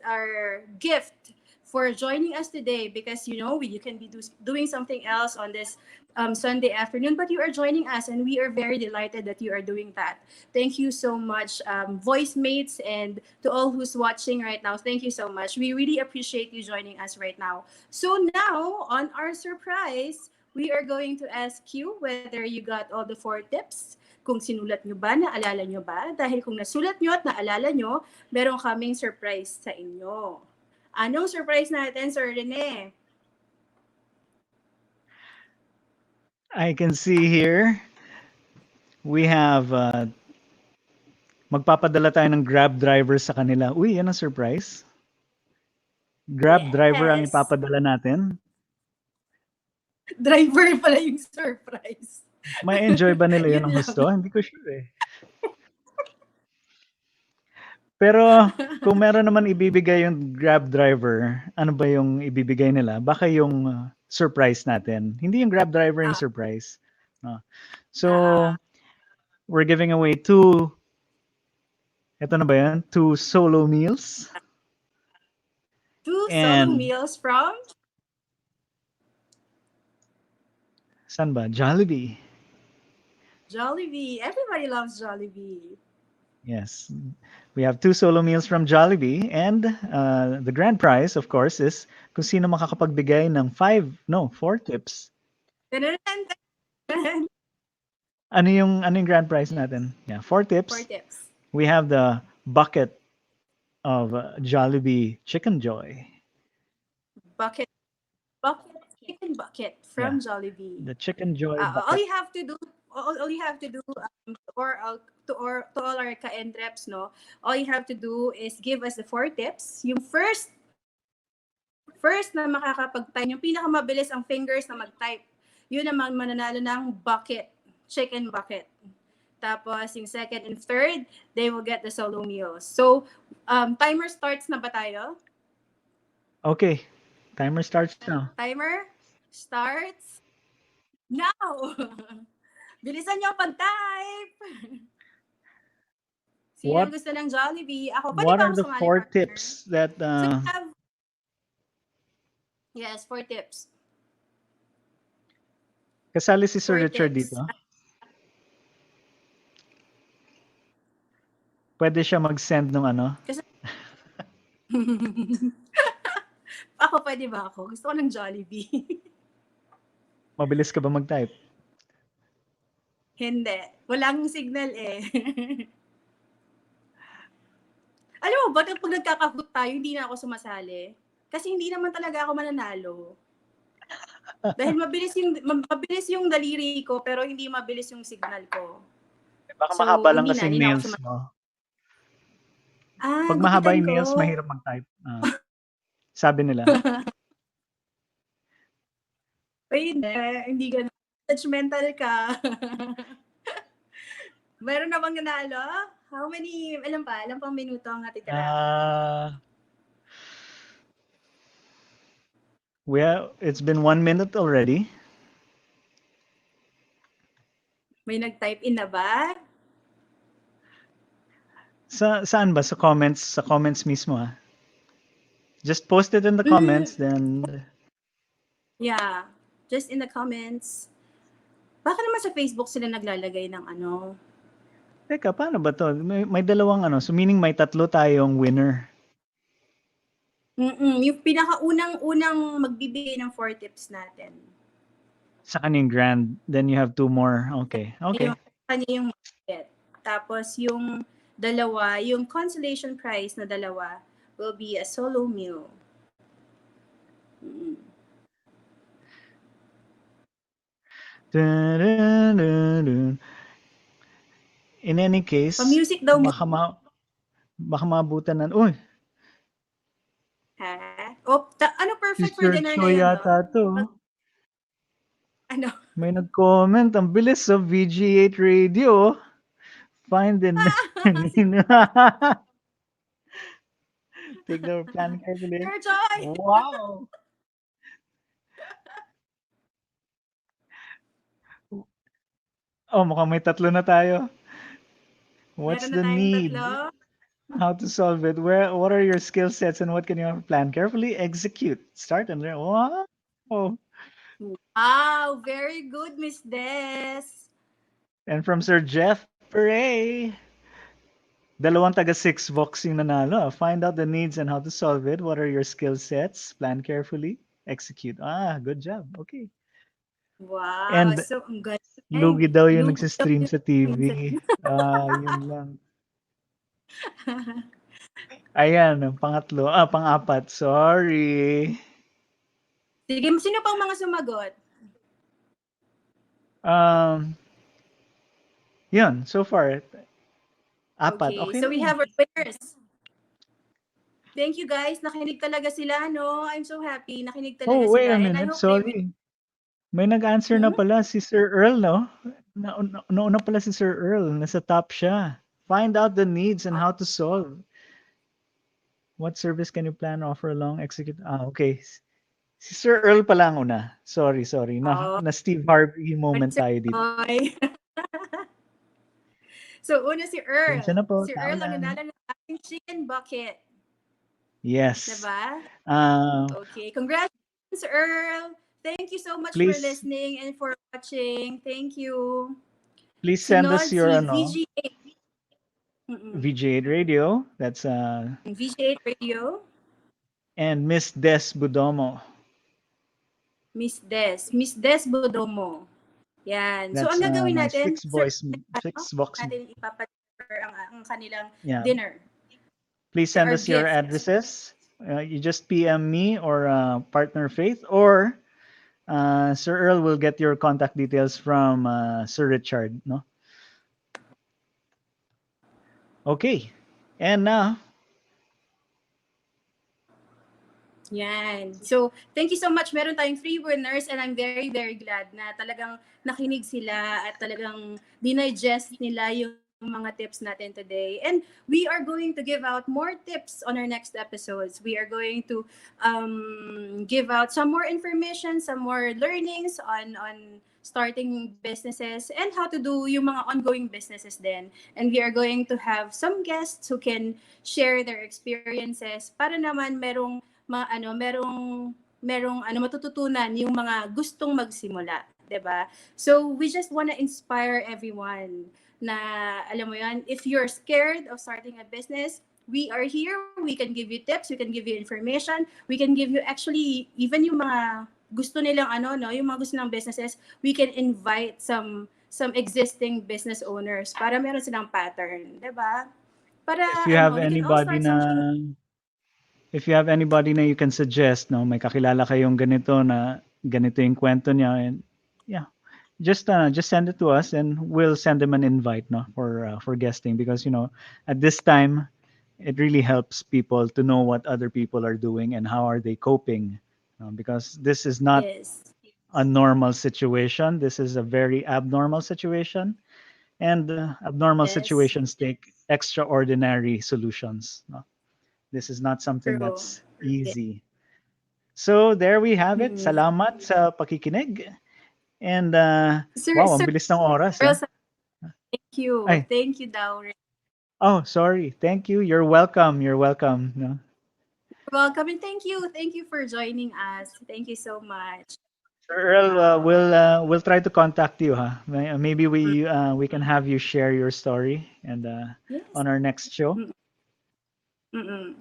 our gift for joining us today, because you can be doing something else on this Sunday afternoon, but you are joining us and we are very delighted that you are doing that. Thank you so much, voice mates, and to all who's watching right now. Thank you so much. We really appreciate you joining us right now. So now, on our surprise, we are going to ask you whether you got all the 4 tips. Kung sinulat nyo ba, naalala nyo ba? Dahil kung nasulat nyo at naalala nyo, meron kaming surprise sa inyo. Anong surprise natin, Sir Rene? I can see here, we have, magpapadala tayo ng Grab driver sa kanila. Uy, yan ang surprise. Grab driver ang ipapadala natin. Driver pala yung surprise. May enjoy ba nila yun ng gusto? Hindi ko sure eh. Pero kung meron naman ibibigay yung Grab driver, ano ba yung ibibigay nila? Baka yung surprise natin. Hindi yung Grab driver yung surprise. No. So, we're giving away 2, ito na ba yan? 2 solo meals. 2 solo meals from? Saan ba? Jollibee. Jollibee. Everybody loves Jollibee. Yes. We have 2 solo meals from Jollibee, and the grand prize, of course, is kung sino makakapagbigay ng 4 tips. Ano yung grand prize natin? Yeah, 4 tips. 4 tips. We have the bucket of Jollibee Chicken Joy. Bucket chicken bucket from Jollibee. The Chicken Joy bucket. All you have to do, to all our ka-entreps, no? All you have to do is give us the 4 tips. Yung first na makakapag-type, yung pinakamabilis ang fingers na mag-type, yun naman mananalo ng bucket, chicken bucket. Tapos yung second and third, they will get the solo meals. So, timer starts na ba tayo? Okay. Timer starts now. Timer starts now. Bilisan nyo pag-type. Sino gusto ng Jollibee? Ako, what are the 4 tips that... Yes, 4 tips. Kasali si Sir Richard tips. dito. Pwede siya mag-send ng ano? Kasi ako, pwede ba ako? Gusto ko ng Jollibee. Mabilis ka ba mag-type? Hindi. Walang signal eh. Alam mo ba, pag nagkakahoot tayo, hindi na ako sumasali. Kasi hindi naman talaga ako mananalo. Dahil mabilis yung daliri ko, pero hindi mabilis yung signal ko. Baka So, mahaba lang hindi kasi na ako nails mo. Ah, Pag mahaba gupitan yung nails, ko. mahirap mag-type. Sabi nila. Ay, hindi ganun. Judgmental ka. Meron na bang nanalo? How many, alam pang minuto ang natitira? Well, it's been 1 minute already. May nag-type in na ba? Saan ba? Sa comments? Sa comments mismo ha? Just post it in the comments, then... Yeah, just in the comments. Baka naman sa Facebook sila naglalagay ng ano. Teka, paano ba to? May dalawang ano. So meaning may tatlo tayong winner. Yung pinakaunang magbibigay ng 4 tips natin. Sa kaning grand. Then you have 2 more. Okay. Kanya yung market. Tapos yung dalawa, yung consolation prize na dalawa will be a solo meal. In any case, music daw baka maabutan na. Uy! Ha? Ano perfect for Sister dinner Choi ngayon, yata to. Ano? May nag-comment. Ang bilis sa VG8Radio. Find the Take the plan carefully. Sir Joy! Wow! Oh, mukhang may tatlo na tayo. What's the need? Tatlo? How to solve it? What are your skill sets and what can you plan? Carefully execute. Start and learn. Wow! Wow! Very good, Miss Des. And from Sir Jeff Pere. Dalawang taga 6 Vox yung nanalo. Find out the needs and how to solve it. What are your skill sets? Plan carefully. Execute. Good job. Okay. Wow. And so, ang galing. lugi daw yung nagsistream sa TV. Yun lang. Ayan, pangatlo. Pang-apat. Sorry. Sige, sino pang mga sumagot? Yun, so far. Apat. Okay. So we have our winners. Thank you guys. Nakinig talaga sila, no? I'm so happy. Nakinig talaga sila. Wait a minute. Sorry. May nag-answer na pala si Sir Earl, no? Nauna pala si Sir Earl. Nasa top siya. Find out the needs and how to solve. What service can you plan, offer along, execute? Okay. Si Sir Earl pala ang una. Sorry. Na Steve Harvey moment tayo dito. So, una si Earl. Po, si Earl ang nanalo ng ating chicken bucket. Yes. Diba? Okay. Congratulations, Earl. Thank you so much for listening and for watching. Thank you. Please send us your VG8. VG8 Radio. That's VG8 Radio. And Miss Des Budomo. Miss Des Budomo. Yan. That's, so, ang gagawin natin, 6 Vox natin ipapatipper ang kanilang dinner. Please send us your addresses. You just PM me or Partner Faith, or Sir Earl will get your contact details from Sir Richard. No? Okay. And now, yan. So, thank you so much. Meron tayong 3 winners and I'm very, very glad na talagang nakinig sila at talagang dinigest nila yung mga tips natin today. And we are going to give out more tips on our next episodes. We are going to give out some more information, some more learnings on starting businesses and how to do yung mga ongoing businesses din. And we are going to have some guests who can share their experiences para naman merong matututunan yung mga gustong magsimula, 'di ba? So we just want to inspire everyone na, alam mo yan, if you're scared of starting a business, we are here. We can give you tips. We can give you information. We can give you actually, even yung mga gusto nilang yung mga gusto ng businesses, we can invite some existing business owners para meron silang pattern, 'di ba? Para If you have we can all anybody start na something. if you have anybody na you can suggest, no, may kakilala kayong ganito na ganito yung kwento niya, and yeah, just send it to us and we'll send them an invite, no, for guesting, because at this time it really helps people to know what other people are doing and how are they coping, because this is not Yes. a normal situation. This is a very abnormal situation, and abnormal Yes. situations take extraordinary solutions, no? This is not something True. that's easy. So there we have it. Mm. Salamat sa pakikinig. And Sir, wow, ang bilis ng oras. thank you. Ay. Thank you, daw. Oh, sorry. Thank you. You're welcome. You're welcome. No? You're welcome, and thank you. Thank you for joining us. Thank you so much. Sir Earl, we'll try to contact you, huh? Maybe we can have you share your story and Yes. on our next show. Mm-mm.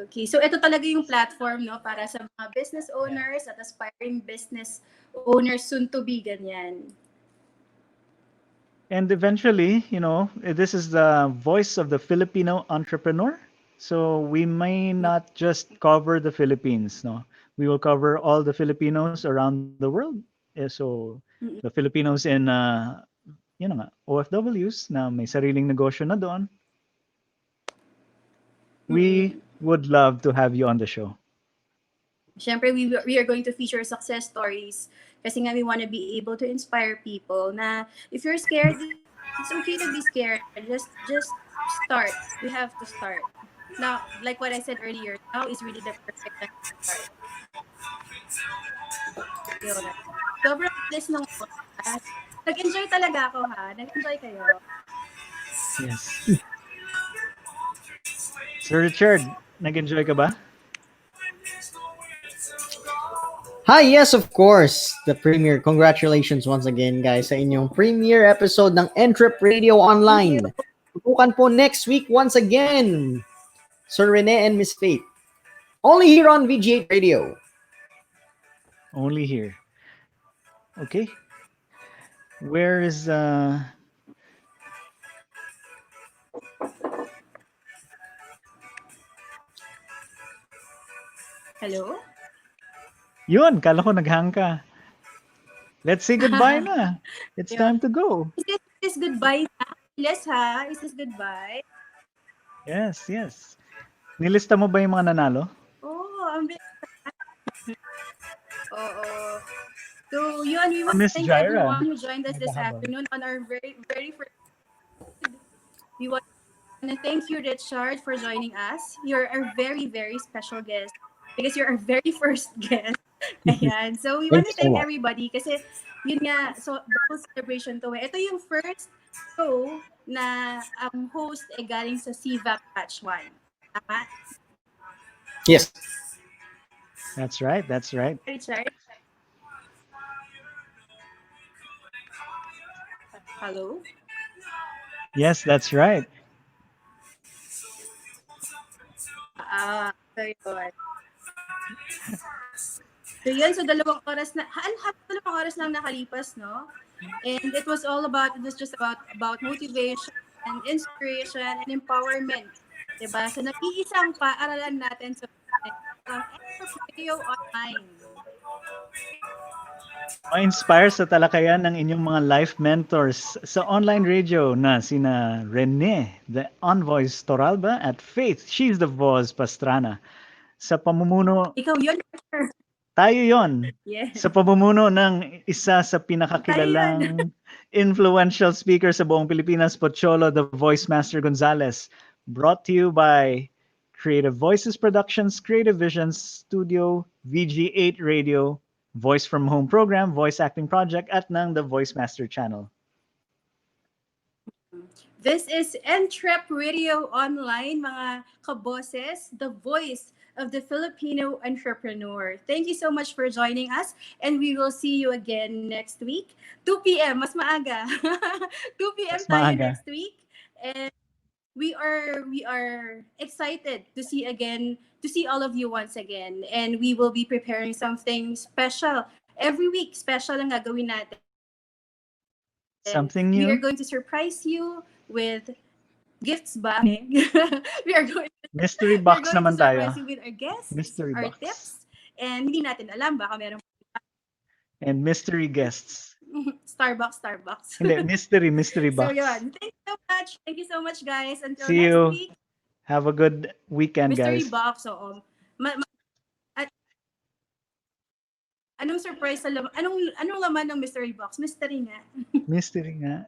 Okay, so ito talaga yung platform, no, para sa mga business owners at aspiring business owners soon to be, ganyan. And eventually, this is the voice of the Filipino entrepreneur. So we may not just cover the Philippines, no. We will cover all the Filipinos around the world. So the Filipinos in OFWs na may sariling negosyo na doon. We would love to have you on the show. Siyempre, we are going to feature success stories kasi nga we want to be able to inspire people na if you're scared, it's okay to be scared. Just start. We have to start. Now, like what I said earlier, now is really the perfect time to start. Yun. Sobrang bilis ng oras. Nag-enjoy talaga ako, ha? Nag-enjoy kayo. Yes. Sir Richard, nag-enjoy ka ba? Hi, yes, of course. The premiere. Congratulations once again, guys, sa inyong premiere episode ng EntrepRadio Online. Tutukan po next week once again. Sir Rene and Miss Faith. Only here on VG8 Radio. Only here. Okay. Where is Hello? Yun, kala ko naghang ka. Let's say goodbye na. It's time to go. Is this goodbye na? Yes, ha? Is this goodbye? Yes. Nilista mo ba yung mga nanalo? Ang bilis. Oo. So, yun, we want to Miss thank Jaira. everyone who joined us this afternoon on our very, very first. We want to thank you, Richard, for joining us. You're our very, very special guest because you're our very first guest. Ayan. So, we want to thank everybody kasi yun nga, so the whole celebration to. Ito yung first show na ang host ay galing sa CVAP Batch 1. Tama? Yes. That's right. Richard? Hello? Yes, that's right. So yun. So 2 oras na, halos 2 oras lang nakalipas, no? And it was just about motivation and inspiration and empowerment. Diba? So nag-iisang paaralan natin sa EntrepRadio Online. Ma-inspire sa talakayan ng inyong mga life mentors sa online radio na sina Rene, the Envoys Toralba, at Faith, she's the Voz Pastrana. Sa pamumuno... Ikaw yun. Tayo yon. Yes. Sa pamumuno ng isa sa pinakakilalang influential speaker sa buong Pilipinas, Pocholo, the Voice Master Gonzalez. Brought to you by Creative Voices Productions, Creative Visions Studio, VG8 Radio, Voice from Home Program, Voice Acting Project, at ng The Voice Master Channel. This is EntrepRadio Online, mga kaboses, the voice of the Filipino entrepreneur. Thank you so much for joining us, and we will see you again next week. 2 p.m. Mas maaga. 2 p.m. Mas tayo maaga. next week. And we are excited to see all of you once again, and we will be preparing something special every week. Special ang gagawin natin. Something We are new? going to surprise you with gifts ba? we are going Mystery we're box going naman to surprise tayo. you with our guests, Mystery our box. tips, and hindi natin alam, baka meron And mystery guests. Starbucks. Hindi, mystery So box. yun. Thank you so much guys. Until See next you. week. Have a good weekend, Mystery guys. box, oo. At, anong surprise sa laman? Anong laman ng mystery box? Mystery nga. Mystery nga.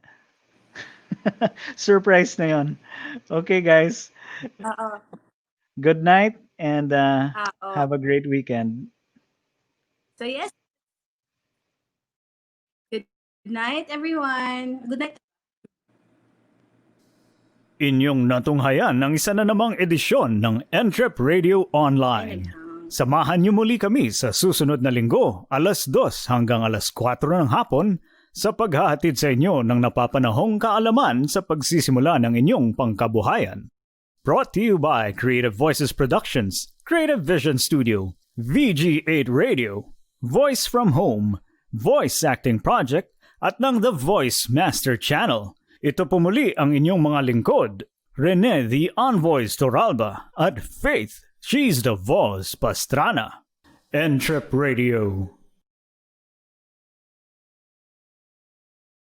Surprise na yon. Okay, guys. Oo. Good night and Oo. have a great weekend. So yes. Good night everyone. Good night. Inyong natunghayan ng isa na namang edisyon ng EntrepRadio Online. Samahan niyo muli kami sa susunod na linggo, 2:00 hanggang 4:00 ng hapon sa paghahatid sa inyo ng napapanahong kaalaman sa pagsisimula ng inyong pangkabuhayan. Brought to you by Creative Voices Productions, Creative Vision Studio, VG8 Radio, Voice from Home, Voice Acting Project, at ng The Voice Master Channel. Ito po muli ang inyong mga lingkod, Rene the Envoys Toralba at Faith, she's the Voz Pastrana. EntrepRadio.